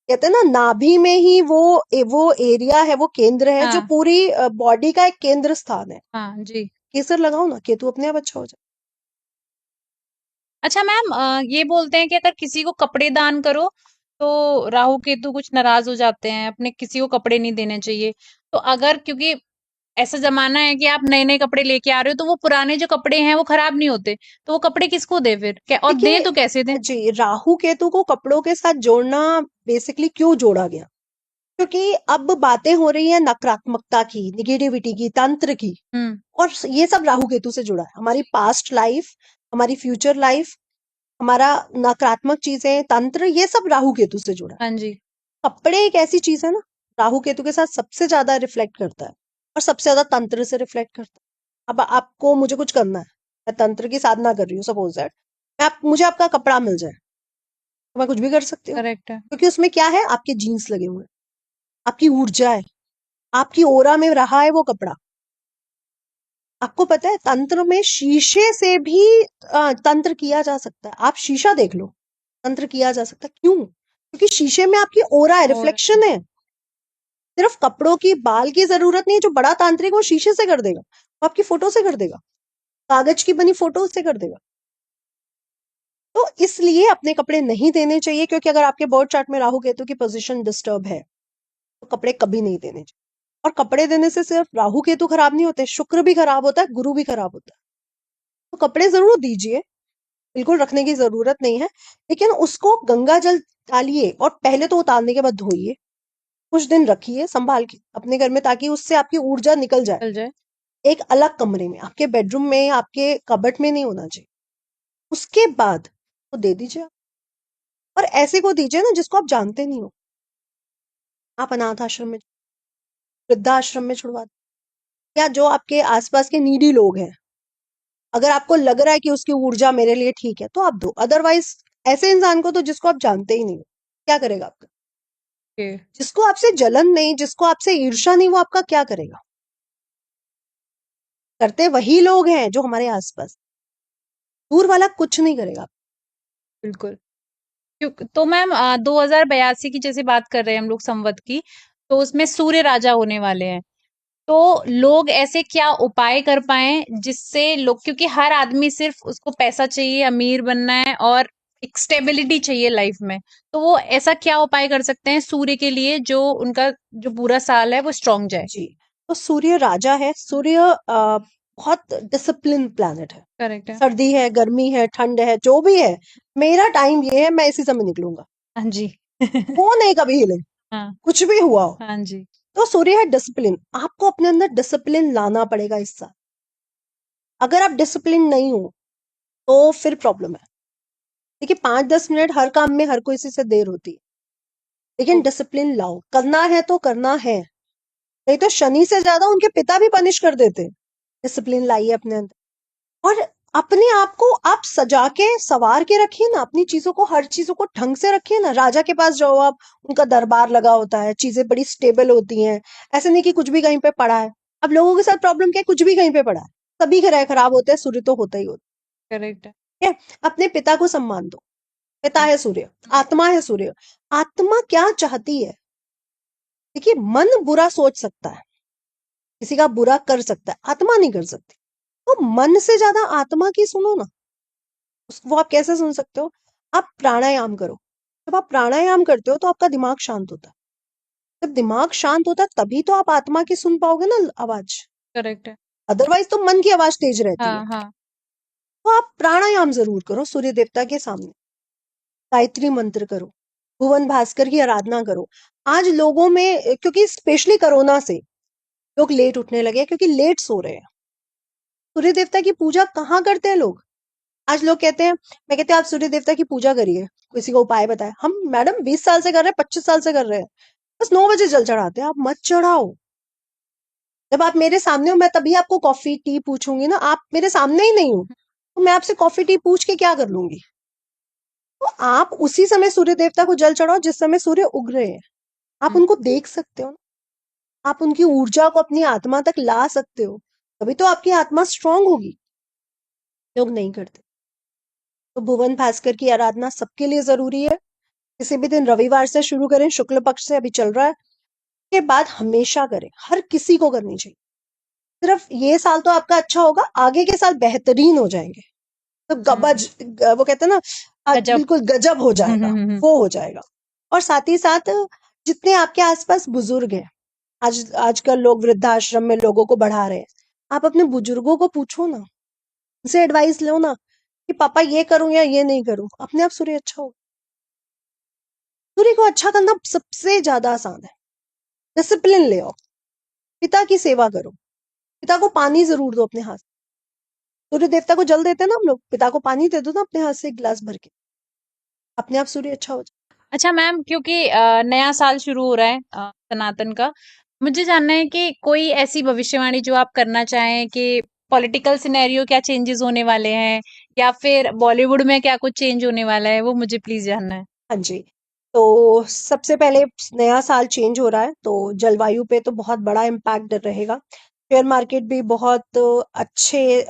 कहते हैं ना नाभि में ही वो एरिया है, वो केंद्र है जो हाँ, पूरी बॉडी का एक केंद्र स्थान है। हाँ जी। केसर लगाओ ना, केतु अपने आप अच्छा हो जाए। अच्छा मैम, ये बोलते हैं कि अगर किसी को कपड़े दान करो तो राहु केतु कुछ नाराज हो जाते हैं, अपने किसी को कपड़े नहीं देने चाहिए। तो अगर, क्योंकि ऐसा जमाना है कि आप नए नए कपड़े लेके आ रहे हो, तो वो पुराने जो कपड़े हैं वो खराब नहीं होते, तो वो कपड़े किसको दे फिर, क्या और दे देखिए तो कैसे दे? जी, राहु केतु को कपड़ों के साथ जोड़ना बेसिकली क्यों जोड़ा गया, क्योंकि अब बातें हो रही है नकारात्मकता की, निगेटिविटी की, तंत्र की। हम्म। और ये सब राहु केतु से जुड़ा है, हमारी पास्ट लाइफ, हमारी फ्यूचर लाइफ, हमारा नकारात्मक चीजें, तंत्र, ये सब राहु केतु से जुड़ा है। हाँ जी। कपड़े एक ऐसी चीज है ना, राहु केतु के साथ सबसे ज्यादा रिफ्लेक्ट करता है, और सबसे ज्यादा तंत्र से रिफ्लेक्ट करता है। अब आपको मुझे कुछ करना है, मैं तंत्र की साधना कर रही हूँ, सपोज दैट मुझे आपका कपड़ा मिल जाए, तो मैं कुछ भी कर सकती हूँ, करेक्ट है। क्योंकि उसमें क्या है, आपके जीन्स लगे हुए हैं, आपकी ऊर्जा है, आपकी ओरा में रहा है वो कपड़ा। आपको पता है तंत्र में शीशे से भी तंत्र किया जा सकता है, आप शीशा देख लो, तंत्र किया जा सकता है। क्यों, क्योंकि शीशे में आपकी ओरा है, और रिफ्लेक्शन है। सिर्फ कपड़ों की, बाल की जरूरत नहीं है, जो बड़ा तांत्रिक वो शीशे से कर देगा, वो आपकी फोटो से कर देगा, कागज की बनी फोटो से कर देगा। तो इसलिए अपने कपड़े नहीं देने चाहिए, क्योंकि अगर आपके बर्थ चार्ट में राहु केतु की पोजीशन डिस्टर्ब है तो कपड़े कभी नहीं देने चाहिए। और कपड़े देने से सिर्फ राहु केतु खराब नहीं होते, शुक्र भी खराब होता है, गुरु भी खराब होता है। तो कपड़े जरूर दीजिए, बिल्कुल रखने की जरूरत नहीं है, लेकिन उसको गंगा जल डालिए और पहले तो उतारने के बाद धोइए, कुछ दिन रखिए संभाल के अपने घर में, ताकि उससे आपकी ऊर्जा निकल जाए। चल जाए। एक अलग कमरे में, आपके बेडरूम में, आपके कबर्ट में नहीं होना चाहिए। उसके बाद वो दे दीजिए। और ऐसे को दीजिए ना जिसको आप जानते नहीं हो। आप अनाथ आश्रम में, वृद्धाश्रम में छुड़वा दो, या जो आपके आसपास के नीडी लोग हैं, अगर आपको लग रहा है कि उसकी ऊर्जा मेरे लिए ठीक है तो आप दो। अदरवाइज ऐसे इंसान को तो जिसको आप जानते ही नहीं हो, क्या करेगा आपका? ओके। जिसको आपसे जलन नहीं, जिसको आपसे ईर्ष्या नहीं, वो आपका क्या करेगा? करते वही लोग हैं जो हमारे आसपास, दूर वाला कुछ नहीं करेगा। बिल्कुल। तो मैम 2082 की जैसे बात कर रहे हैं हम लोग संवत की, तो उसमें सूर्य राजा होने वाले हैं। तो लोग ऐसे क्या उपाय कर पाएं जिससे लोग, क्योंकि हर आदमी सिर्फ उसको पैसा चाहिए, अमीर बनना है और एक स्टेबिलिटी चाहिए लाइफ में, तो वो ऐसा क्या उपाय कर सकते हैं सूर्य के लिए जो उनका जो पूरा साल है वो स्ट्रांग जाए? जी, तो सूर्य राजा है। सूर्य बहुत डिसिप्लिन प्लैनेट है। करेक्ट है। सर्दी है, गर्मी है, ठंड है, जो भी है, मेरा टाइम ये है, मैं इसी समय निकलूंगा। हाँ जी। वो नहीं कभी हिले, हाँ। कुछ भी हुआ हो। हाँ जी। तो सूर्य है डिसिप्लिन। आपको अपने अंदर डिसिप्लिन लाना पड़ेगा इस साल। अगर आप डिसिप्लिन नहीं हो तो फिर प्रॉब्लम है। देखिए, 5-10 मिनट हर काम में हर कोई से देर होती है, लेकिन डिसिप्लिन लाओ। करना है तो करना है, नहीं तो शनि से ज्यादा उनके पिता भी पनिश कर देते। डिसिप्लिन लाइए अपने अंदर, और अपने आप को आप सजा के सवार के रखिए ना। अपनी चीजों को, हर चीजों को ढंग से रखिए ना। राजा के पास जाओ आप, उनका दरबार लगा होता है, चीजें बड़ी स्टेबल होती हैं। ऐसे नहीं कि कुछ भी कहीं पे पड़ा है। अब लोगों के साथ प्रॉब्लम क्या है, कुछ भी कहीं पे पड़ा है, सभी ग्रह खराब होते हैं, सूर्य तो होता ही होता करेक्ट है। है। अपने पिता को सम्मान दो। पिता हाँ। है सूर्य, आत्मा है सूर्य। आत्मा क्या चाहती है? देखिए, मन बुरा सोच सकता है, किसी का बुरा कर सकता है, आत्मा नहीं कर सकती। तो मन से ज्यादा आत्मा की सुनो ना। वो आप कैसे सुन सकते हो? आप प्राणायाम करो। जब आप प्राणायाम करते हो तो आपका दिमाग शांत होता है। जब दिमाग शांत होता है तभी तो आप आत्मा की सुन पाओगे ना आवाज। करेक्ट है। अदरवाइज तो मन की आवाज तेज रहती है। हाँ हाँ। तो आप प्राणायाम जरूर करो सूर्य देवता के सामने। गायत्री मंत्र करो, भुवन भास्कर की आराधना करो। आज लोगों में, क्योंकि स्पेशली कोरोना से लोग लेट उठने लगे हैं, क्योंकि लेट सो रहे हैं। सूर्य देवता की पूजा कहाँ करते हैं लोग? आज लोग कहते हैं, मैं कहती हूँ आप सूर्य देवता की पूजा करिए, किसी को उपाय बताए। हम मैडम 20 साल से कर रहे हैं, 25 साल से कर रहे हैं, बस 9 बजे जल चढ़ाते हैं। आप मत चढ़ाओ। जब आप मेरे सामने हो मैं तभी आपको कॉफी टी पूछूंगी ना। आप मेरे सामने ही नहीं हो तो मैं आपसे कॉफी टी पूछ के क्या कर लूंगी? तो आप उसी समय सूर्य देवता को जल चढ़ाओ जिस समय सूर्य उग रहे हैं। आप हम्म। उनको देख सकते हो ना, आप उनकी ऊर्जा को अपनी आत्मा तक ला सकते हो, तभी तो आपकी आत्मा स्ट्रांग होगी। लोग नहीं करते। तो भुवन भास्कर की आराधना सबके लिए जरूरी है। किसी भी दिन रविवार से शुरू करें, शुक्ल पक्ष से अभी चल रहा है, के बाद हमेशा करें। हर किसी को करनी चाहिए। सिर्फ ये साल तो आपका अच्छा होगा, आगे के साल बेहतरीन हो जाएंगे। तो हम्म। वो कहते हैं ना, आज गजब। बिल्कुल गजब हो जाएगा, वो हो जाएगा। और साथ ही साथ जितने आपके आसपास बुजुर्ग हैं, आजकल लोग वृद्धाश्रम में लोगों को बढ़ा रहे हैं, आप अपने बुजुर्गों को पूछो ना, उनसे एडवाइस लो ना कि पापा ये करूं या ये नहीं करूं। अपने आप सूर्य अच्छा हो। सूर्य को अच्छा करना सबसे ज्यादा आसान है। डिसिप्लिन ले आओ, पिता की सेवा करो, पिता को पानी जरूर दो अपने हाथ से। सूर्य देवता को जल देते हैं ना हम लोग, पिता को पानी दे दो ना अपने हाथ से एक गिलास भर के। अपने आप सूर्य अच्छा हो जाए। अच्छा मैम, क्योंकि नया साल शुरू हो रहा है सनातन का, मुझे जानना है कि कोई ऐसी भविष्यवाणी जो आप करना चाहें कि पॉलिटिकल सिनेरियो क्या चेंजेस होने वाले हैं, या फिर बॉलीवुड में क्या कुछ चेंज होने वाला है, वो मुझे प्लीज जानना है। हाँ जी। तो सबसे पहले, नया साल चेंज हो रहा है तो जलवायु पे तो बहुत बड़ा इम्पैक्ट रहेगा। शेयर मार्केट भी बहुत अच्छे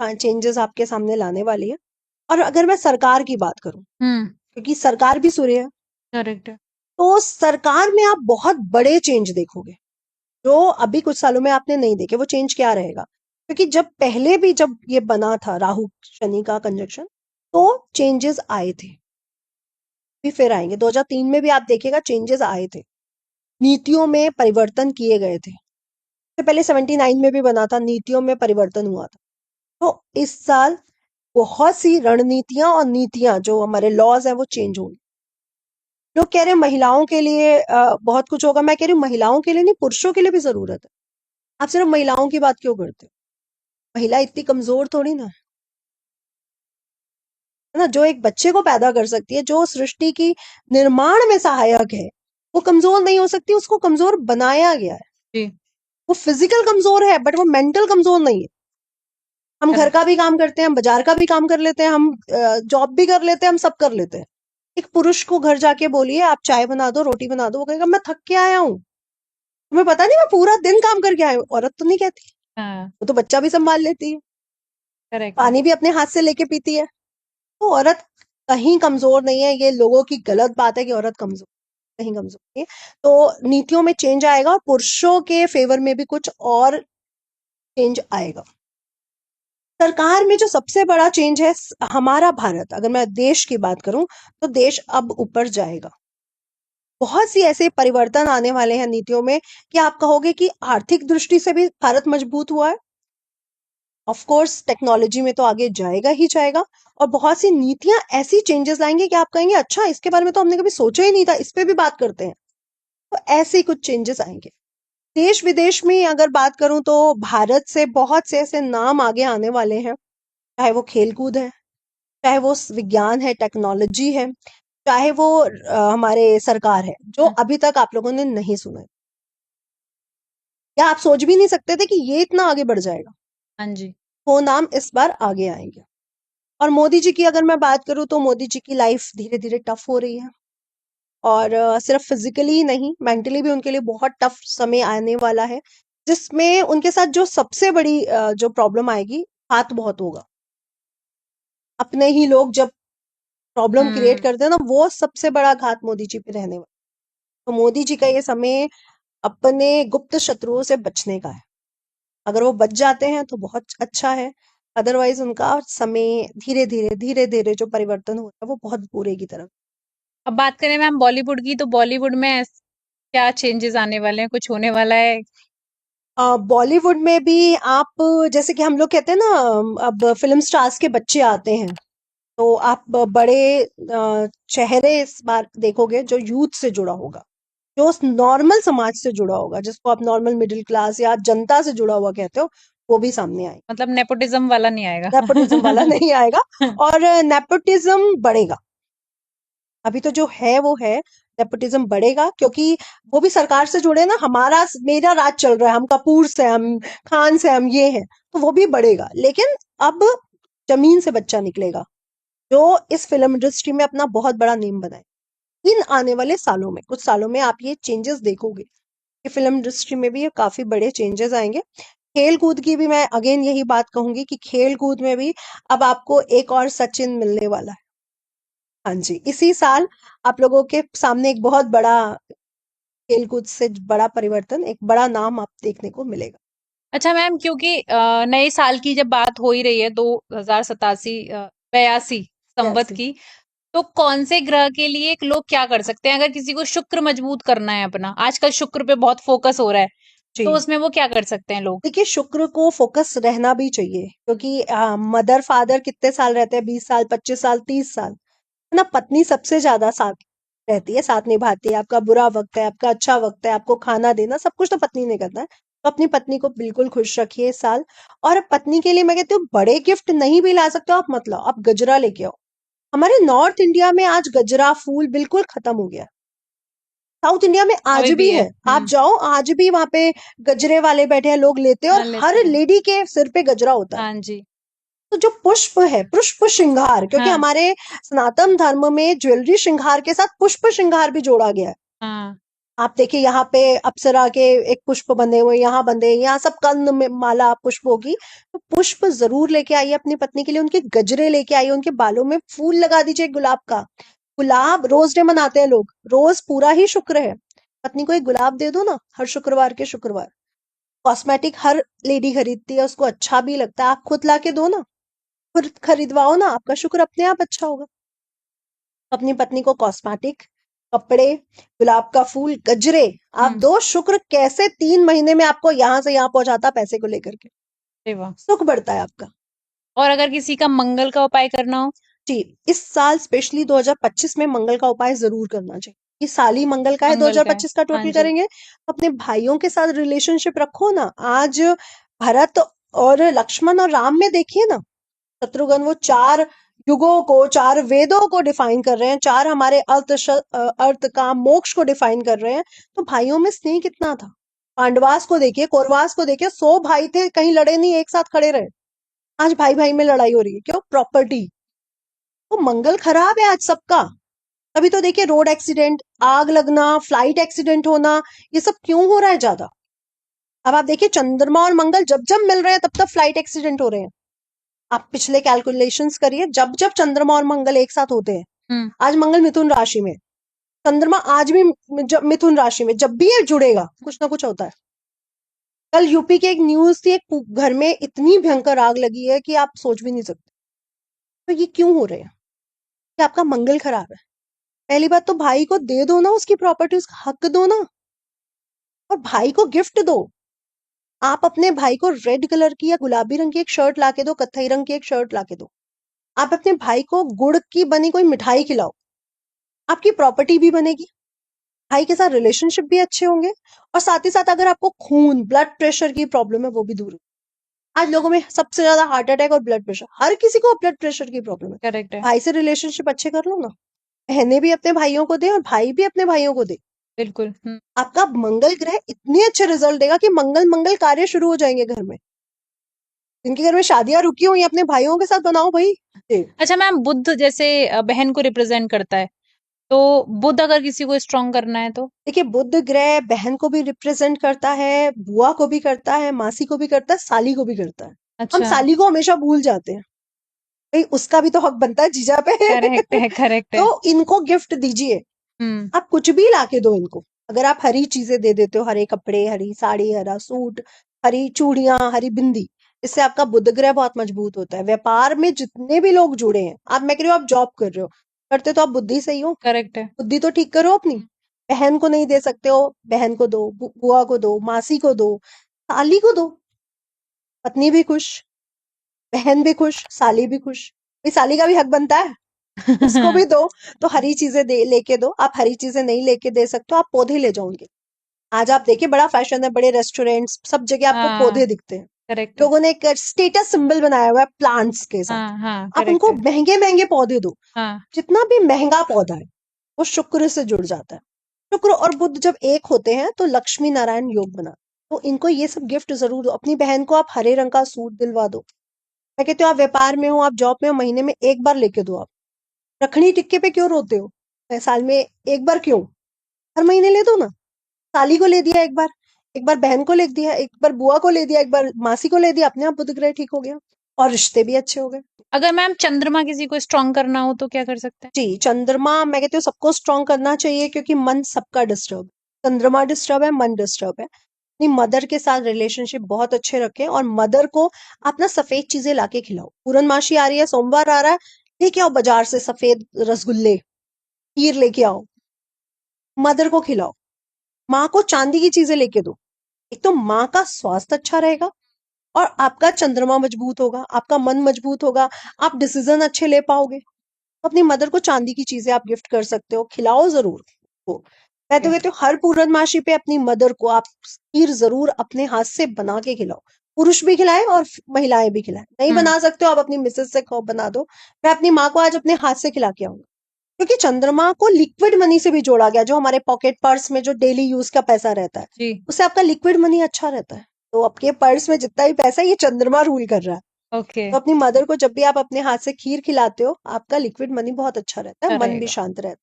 चेंजेस आपके सामने लाने वाली है। और अगर मैं सरकार की बात करूं, हम्म। क्योंकि सरकार भी सूर्य है, करेक्ट है। तो सरकार में आप बहुत बड़े चेंज देखोगे जो अभी कुछ सालों में आपने नहीं देखे। वो चेंज क्या रहेगा? क्योंकि जब पहले भी जब ये बना था राहु शनि का कंजक्शन, तो चेंजेस आए थे, भी फिर आएंगे। 2003 में भी आप देखिएगा चेंजेस आए थे, नीतियों में परिवर्तन किए गए थे। इससे पहले 79 में भी बना था, नीतियों में परिवर्तन हुआ था। तो इस साल बहुत सी रणनीतियां और नीतियां, जो हमारे लॉज है, वो चेंज होंगे। लोग कह रहे हैं महिलाओं के लिए बहुत कुछ होगा। मैं कह रही हूँ महिलाओं के लिए नहीं, पुरुषों के लिए भी जरूरत है। आप सिर्फ महिलाओं की बात क्यों करते हो? महिला इतनी कमजोर थोड़ी ना है। है ना, जो एक बच्चे को पैदा कर सकती है, जो सृष्टि की निर्माण में सहायक है, वो कमजोर नहीं हो सकती, उसको कमजोर बनाया गया है। जी। वो फिजिकल कमजोर है बट वो मेंटल कमजोर नहीं है। हम घर करेक्ट। का भी काम करते हैं, हम बाजार का भी काम कर लेते हैं, हम जॉब भी कर लेते हैं, हम सब कर लेते हैं। एक पुरुष को घर जाके बोलिए आप चाय बना दो, रोटी बना दो, वो कहेगा मैं थक के आया हूँ, तुम्हें पता नहीं मैं पूरा दिन काम करके आया हूँ। औरत तो नहीं कहती, हाँ। वो तो बच्चा भी संभाल लेती है, करेक्ट है। पानी भी अपने हाथ से लेके पीती है। तो औरत कहीं कमजोर नहीं है, ये लोगों की गलत बात है कि औरत कमजोर, कहीं कमजोर नहीं है। तो नीतियों में चेंज आएगा और पुरुषों के फेवर में भी कुछ और चेंज आएगा। सरकार में जो सबसे बड़ा चेंज है, हमारा भारत, अगर मैं देश की बात करूं तो देश अब ऊपर जाएगा। बहुत सी ऐसे परिवर्तन आने वाले हैं नीतियों में कि आप कहोगे कि आर्थिक दृष्टि से भी भारत मजबूत हुआ है। ऑफ कोर्स टेक्नोलॉजी में तो आगे जाएगा ही जाएगा, और बहुत सी नीतियां ऐसी चेंजेस लाएंगे कि आप कहेंगे अच्छा इसके बारे में तो हमने कभी सोचा ही नहीं था, इस पे भी बात करते हैं। तो ऐसे ही कुछ चेंजेस आएंगे। देश विदेश में अगर बात करूं तो भारत से बहुत से ऐसे नाम आगे आने वाले हैं, चाहे वो खेलकूद है, चाहे वो विज्ञान है, टेक्नोलॉजी है, चाहे वो हमारे सरकार है, जो हम्म, अभी तक आप लोगों ने नहीं सुना है, या आप सोच भी नहीं सकते थे कि ये इतना आगे बढ़ जाएगा। हाँ जी। वो नाम इस बार आगे आएंगे। और मोदी जी की अगर मैं बात करूं तो मोदी जी की लाइफ धीरे धीरे टफ हो रही है, और सिर्फ फिजिकली नहीं, मेंटली भी उनके लिए बहुत टफ समय आने वाला है, जिसमें उनके साथ जो सबसे बड़ी जो प्रॉब्लम आएगी, हाथ बहुत होगा। अपने ही लोग जब प्रॉब्लम क्रिएट हम्म। करते हैं ना, वो सबसे बड़ा घात मोदी जी पे रहने वाला। तो मोदी जी का ये समय अपने गुप्त शत्रुओं से बचने का है। अगर वो बच जाते हैं तो बहुत अच्छा है, अदरवाइज उनका समय धीरे धीरे जो परिवर्तन हो रहा है वो बहुत बुरे की तरफ। अब बात करें मैम बॉलीवुड की, तो बॉलीवुड में क्या चेंजेस आने वाले हैं, कुछ होने वाला है? बॉलीवुड में भी आप, जैसे कि हम लोग कहते हैं ना, अब फिल्म स्टार्स के बच्चे आते हैं, तो आप बड़े चेहरे इस बार देखोगे जो यूथ से जुड़ा होगा, जो नॉर्मल समाज से जुड़ा होगा, जिसको आप नॉर्मल मिडिल क्लास या जनता से जुड़ा हुआ कहते हो, वो भी सामने आएगा। मतलब नेपोटिज्म वाला नहीं आएगा? नेपोटिज्म वाला नहीं आएगा, और नेपोटिज्म बढ़ेगा। अभी तो जो है वो है, नेपोटिज्म बढ़ेगा क्योंकि वो भी सरकार से जुड़े ना, हमारा मेरा राज चल रहा है, हम कपूर से, हम खान से, हम ये हैं, तो वो भी बढ़ेगा। लेकिन अब जमीन से बच्चा निकलेगा जो इस फिल्म इंडस्ट्री में अपना बहुत बड़ा नेम बनाए। इन आने वाले सालों में, कुछ सालों में आप ये चेंजेस देखोगे कि फिल्म इंडस्ट्री में भी ये काफी बड़े चेंजेस आएंगे। खेल कूद की भी मैं अगेन यही बात कहूंगी कि खेल कूद में भी अब आपको एक और सचिन मिलने वाला है। हाँ जी, इसी साल आप लोगों के सामने एक बहुत बड़ा खेल कूद से बड़ा परिवर्तन, एक बड़ा नाम आप देखने को मिलेगा। अच्छा मैम, क्योंकि नए साल की जब बात हो ही रही है, 2087 82 संवत जैसे की, तो कौन से ग्रह के लिए लोग क्या कर सकते हैं अगर किसी को शुक्र मजबूत करना है अपना? आजकल शुक्र पे बहुत फोकस हो रहा है, जी, तो उसमें वो क्या कर सकते हैं लोग? देखिए शुक्र को फोकस रहना भी चाहिए, क्योंकि मदर फादर कितने साल रहते हैं, 20 साल, 25 साल, 30 साल, है ना। पत्नी सबसे ज्यादा साथ रहती है, साथ निभाती है, आपका बुरा वक्त है, आपका अच्छा वक्त है, आपको खाना देना, सब कुछ तो पत्नी ने करना है। तो अपनी पत्नी को बिल्कुल खुश रखिए इस साल। और पत्नी के लिए मैं कहती हूँ, बड़े गिफ्ट नहीं भी ला सकते हो आप, मत लाओ, आप गजरा लेके आओ। हमारे नॉर्थ इंडिया में आज गजरा फूल बिल्कुल खत्म हो गया। साउथ इंडिया में आज अभी भी भी है। है, आप जाओ आज भी वहां पे गजरे वाले बैठे हैं, लोग लेते हैं, और हाँ, लेते हर हैं। लेडी के सिर पे गजरा होता है। हाँ जी। तो जो पुष्प है, पुष्प श्रृंगार, क्योंकि हाँ। हमारे सनातन धर्म में ज्वेलरी श्रृंगार के साथ पुष्प श्रृंगार भी जोड़ा गया है। हाँ। आप देखिए यहाँ पे अप्सरा के एक पुष्प बंधे हुए, यहाँ बंधे, यहाँ सब कंद में माला पुष्प होगी। तो पुष्प जरूर लेके आइए अपनी पत्नी के लिए, उनके गजरे लेके आइए, उनके बालों में फूल लगा दीजिए गुलाब का। गुलाब रोज डे मनाते हैं लोग, रोज पूरा ही शुक्र है, पत्नी को एक गुलाब दे दो ना हर शुक्रवार के शुक्रवार। कॉस्मेटिक हर लेडी खरीदती है, उसको अच्छा भी लगता है, आप खुद ला के दो ना, खुद खरीदवाओ ना, आपका शुक्र अपने आप अच्छा होगा। अपनी पत्नी को कॉस्मेटिक, कपड़े, गुलाब का फूल, गजरे आप हम्म। दो, शुक्र कैसे 3 महीने में आपको यहां से यहां पहुंचाता पैसे को लेकर के, अरे वाह! सुख बढ़ता है आपका। और अगर किसी का मंगल का उपाय करना हो? जी, इस साल स्पेशली 2025 में मंगल का उपाय जरूर करना चाहिए। ये साल ही मंगल का है, मंगल का है। 2025 का हाँ टोटल जी। करेंगे। अपने भाइयों के साथ रिलेशनशिप रखो ना। आज भरत और लक्ष्मण और राम में देखिए ना, शत्रुघ्न, वो 4 युगों को, 4 वेदों को डिफाइन कर रहे हैं, 4 हमारे अर्थ काम मोक्ष को डिफाइन कर रहे हैं। तो भाइयों में स्नेह कितना था। पांडवास को देखिए, कौरवास को देखिए, 100 भाई थे, कहीं लड़े नहीं, एक साथ खड़े रहे। आज भाई भाई में लड़ाई हो रही है, क्यों? प्रॉपर्टी। तो मंगल खराब है आज सबका। अभी तो देखिए रोड एक्सीडेंट, आग लगना, फ्लाइट एक्सीडेंट होना, ये सब क्यों हो रहा है ज्यादा। अब आप देखिए चंद्रमा और मंगल जब जब मिल रहे हैं तब तब फ्लाइट एक्सीडेंट हो रहे हैं। आप पिछले कैलकुलेशंस करिए, जब जब चंद्रमा और मंगल एक साथ होते हैं। हम्म। आज मंगल मिथुन राशि में, चंद्रमा आज भी मिथुन राशि में, जब भी ये जुड़ेगा कुछ ना कुछ होता है। कल यूपी की एक न्यूज थी, एक घर में इतनी भयंकर आग लगी है कि आप सोच भी नहीं सकते। तो ये क्यों हो रहे हैं? कि आपका मंगल खराब है। पहली बात तो भाई को दे दो ना उसकी प्रॉपर्टी, उसका हक दो ना, और भाई को गिफ्ट दो। आप अपने भाई को रेड कलर की या गुलाबी रंग की एक शर्ट लाके दो, कत्थई रंग की एक शर्ट लाके दो। आप अपने भाई को गुड़ की बनी कोई मिठाई खिलाओ, आपकी प्रॉपर्टी भी बनेगी, भाई के साथ रिलेशनशिप भी अच्छे होंगे, और साथ ही साथ अगर आपको खून ब्लड प्रेशर की प्रॉब्लम है वो भी दूर होगी। आज लोगों में सबसे ज्यादा हार्ट अटैक और ब्लड प्रेशर, हर किसी को ब्लड प्रेशर की प्रॉब्लम है। करेक्ट है। भाई से रिलेशनशिप अच्छे कर लो ना, बहनें भी अपने भाइयों को दे और भाई भी अपने भाइयों को दे। बिल्कुल। आपका मंगल ग्रह इतने अच्छे रिजल्ट देगा कि मंगल मंगल कार्य शुरू हो जाएंगे घर में। जिनके घर में शादियां रुकी हुई हैं, अपने भाइयों के साथ बनाओ भाई। जी। अच्छा मैम, बुध जैसे बहन को रिप्रेजेंट करता है, तो बुध अगर किसी को स्ट्रॉन्ग करना है तो? देखिए बुध ग्रह बहन को भी रिप्रेजेंट करता है, बुआ को भी करता है, मासी को भी करता है, साली को भी करता है। हम अच्छा। साली को हमेशा भूल जाते हैं, भाई उसका भी तो हक बनता है जीजा पे। करेक्ट है, करेक्ट है। तो इनको गिफ्ट दीजिए, हम्म। आप कुछ भी लाके दो इनको। अगर आप हरी चीजें दे देते हो, हरे कपड़े, हरी साड़ी, हरा सूट, हरी चूड़ियां, हरी बिंदी, इससे आपका बुध ग्रह बहुत मजबूत होता है। व्यापार में जितने भी लोग जुड़े हैं, आप, मैं कह रही हूँ आप जॉब कर रहे हो, करते तो आप बुद्धि से ही हो, करेक्ट है। बुद्धि तो ठीक करो अपनी। बहन को नहीं दे सकते हो, बहन को दो, बुआ को दो, मासी को दो, साली को दो, पत्नी भी खुश, बहन भी खुश, साली भी खुश। ये साली का भी हक बनता है, उसको भी दो। तो हरी चीजें दे लेके दो। आप हरी चीजें नहीं लेके दे सकते हो, आप पौधे ले जाओ उनके। आज आप देखिए बड़ा फैशन है, बड़े रेस्टोरेंट्स सब जगह आपको हाँ, पौधे दिखते हैं। करेक्ट है। लोगों ने एक स्टेटस सिंबल बनाया हुआ है प्लांट्स के साथ। हाँ हाँ, आप करेक्ट उनको है। महंगे महंगे पौधे दो। हाँ। जितना भी महंगा पौधा है वो शुक्र से जुड़ जाता है। शुक्र और बुध जब एक होते हैं तो लक्ष्मी नारायण योग बना। तो इनको ये सब गिफ्ट जरूर दो। अपनी बहन को आप हरे रंग का सूट दिलवा दो। मैं कहती हूँ आप व्यापार में हो, आप जॉब में हो, महीने में एक बार लेके दो। आप रखड़ी टिक्के पे क्यों रोते हो? साल में एक बार क्यों? हर महीने ले दो ना। साली को ले दिया एक बार बहन को ले दिया, एक बार बुआ को ले दिया, एक बार मासी को ले दिया, अपने आप बुध ग्रह ठीक हो गया और रिश्ते भी अच्छे हो गए। अगर मैम चंद्रमा किसी को स्ट्रॉन्ग करना हो तो क्या कर सकते हैं? जी, चंद्रमा मैं कहती हूँ सबको स्ट्रॉन्ग करना चाहिए, क्योंकि मन सबका डिस्टर्ब, चंद्रमा डिस्टर्ब है, मन डिस्टर्ब है। अपनी मदर के साथ रिलेशनशिप बहुत अच्छे रखें, और मदर को आप ना सफेद चीजें लाके खिलाओ। पूर्णमासी आ रही है, सोमवार आ रहा है, लेके आओ बाजार से सफेद रसगुल्ले, खीर लेके आओ, मदर को खिलाओ। माँ को चांदी की चीजें लेके दो। एक तो माँ का स्वास्थ्य अच्छा रहेगा, और आपका चंद्रमा मजबूत होगा, आपका मन मजबूत होगा, आप डिसीजन अच्छे ले पाओगे। अपनी मदर को चांदी की चीजें आप गिफ्ट कर सकते हो, खिलाओ जरूर वो। मैं तो कहती हूँ हर पूर्णमासी पे अपनी मदर को आप खीर जरूर अपने हाथ से बना के खिलाओ। पुरुष भी खिलाए और महिलाएं भी खिलाएं। नहीं हम्म। बना सकते हो आप अपनी मिसेज से कहो बना दो। मैं अपनी माँ को आज अपने हाथ से खिला के आऊंगी, क्योंकि चंद्रमा को लिक्विड मनी से भी जोड़ा गया। जो हमारे पॉकेट पर्स में जो डेली यूज का पैसा रहता है, जी। उससे आपका लिक्विड मनी अच्छा रहता है। तो आपके पर्स में जितना भी पैसा है, ये चंद्रमा रूल कर रहा है। ओके। तो अपनी मदर को जब भी आप अपने हाथ से खीर खिलाते हो, आपका लिक्विड मनी बहुत अच्छा रहता है, अच्छा मन भी रहेगा। शांत रहता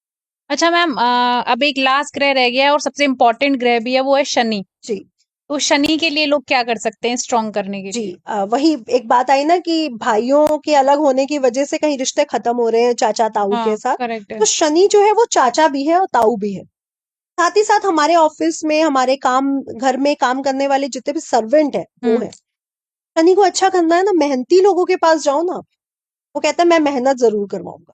अच्छा मैम, अब एक लास्ट ग्रह रह गया है और सबसे इम्पोर्टेंट ग्रह भी है, वो है शनि। है। जी तो शनि के लिए लोग क्या कर सकते हैं स्ट्रॉन्ग करने के जी, लिए? वही एक बात आई ना कि भाइयों के अलग होने की वजह से कहीं रिश्ते खत्म हो रहे हैं चाचा ताऊ के हाँ, साथ। करेक्ट तो है। शनि जो है वो चाचा भी है और ताऊ भी है। साथ ही साथ हमारे ऑफिस में, हमारे काम घर में काम करने वाले जितने भी सर्वेंट है वो हम्म। है। शनि को अच्छा करना है ना, मेहनती लोगों के पास जाओ ना। वो कहता है मैं मेहनत जरूर करवाऊंगा।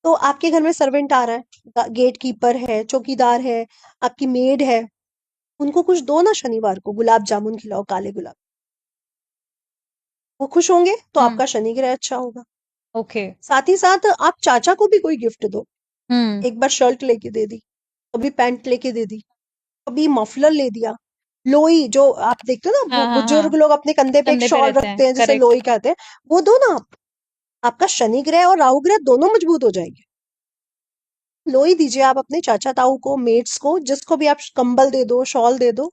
तो आपके घर में सर्वेंट आ रहा है, गेट कीपर है, चौकीदार है, आपकी मेड है, उनको कुछ दो ना। शनिवार को गुलाब जामुन खिलाओ, काले गुलाब। वो खुश होंगे तो हम्म। आपका शनि ग्रह अच्छा होगा। ओके। साथ ही साथ आप चाचा को भी कोई गिफ्ट दो। हम्म। एक बार शर्ट लेके दे दी, कभी पैंट लेके दे दी, कभी मफलर ले दिया। लोई जो आप देखते हो ना, हाँ हाँ हाँ, बुजुर्ग लोग अपने कंधे पे एक कंधे पे शॉल रहते हैं, रखते हैं जिसे करेक्ट। लोई कहते हैं, वो दो ना आप। आपका शनि ग्रह और राहु ग्रह दोनों मजबूत हो जाएंगे। लोई दीजिए आप अपने चाचा ताऊ को, मेट्स को, जिसको भी आप कंबल दे दो, शॉल दे दो।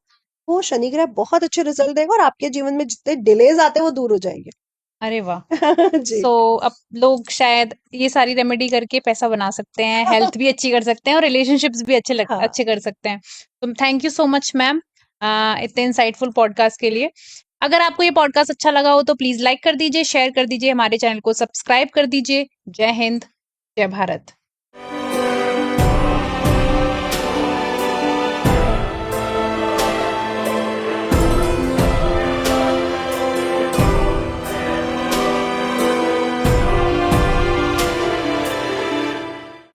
वो शनि ग्रह बहुत अच्छे रिजल्ट देगा और आपके जीवन में जितने डिलेज आते हैं वो दूर हो जाएंगे। अरे वाह! जी। सो अब लोग शायद ये सारी रेमेडी करके पैसा बना सकते हैं, हेल्थ भी अच्छी कर सकते हैं और रिलेशनशिप्स भी हाँ। अच्छे कर सकते हैं। तो thank you so much ma'am इतने इंसाइटफुल पॉडकास्ट के लिए। अगर आपको ये पॉडकास्ट अच्छा लगा हो तो प्लीज़ लाइक कर दीजिए, शेयर कर दीजिए, हमारे चैनल को सब्सक्राइब कर दीजिए। जय हिंद, जय भारत।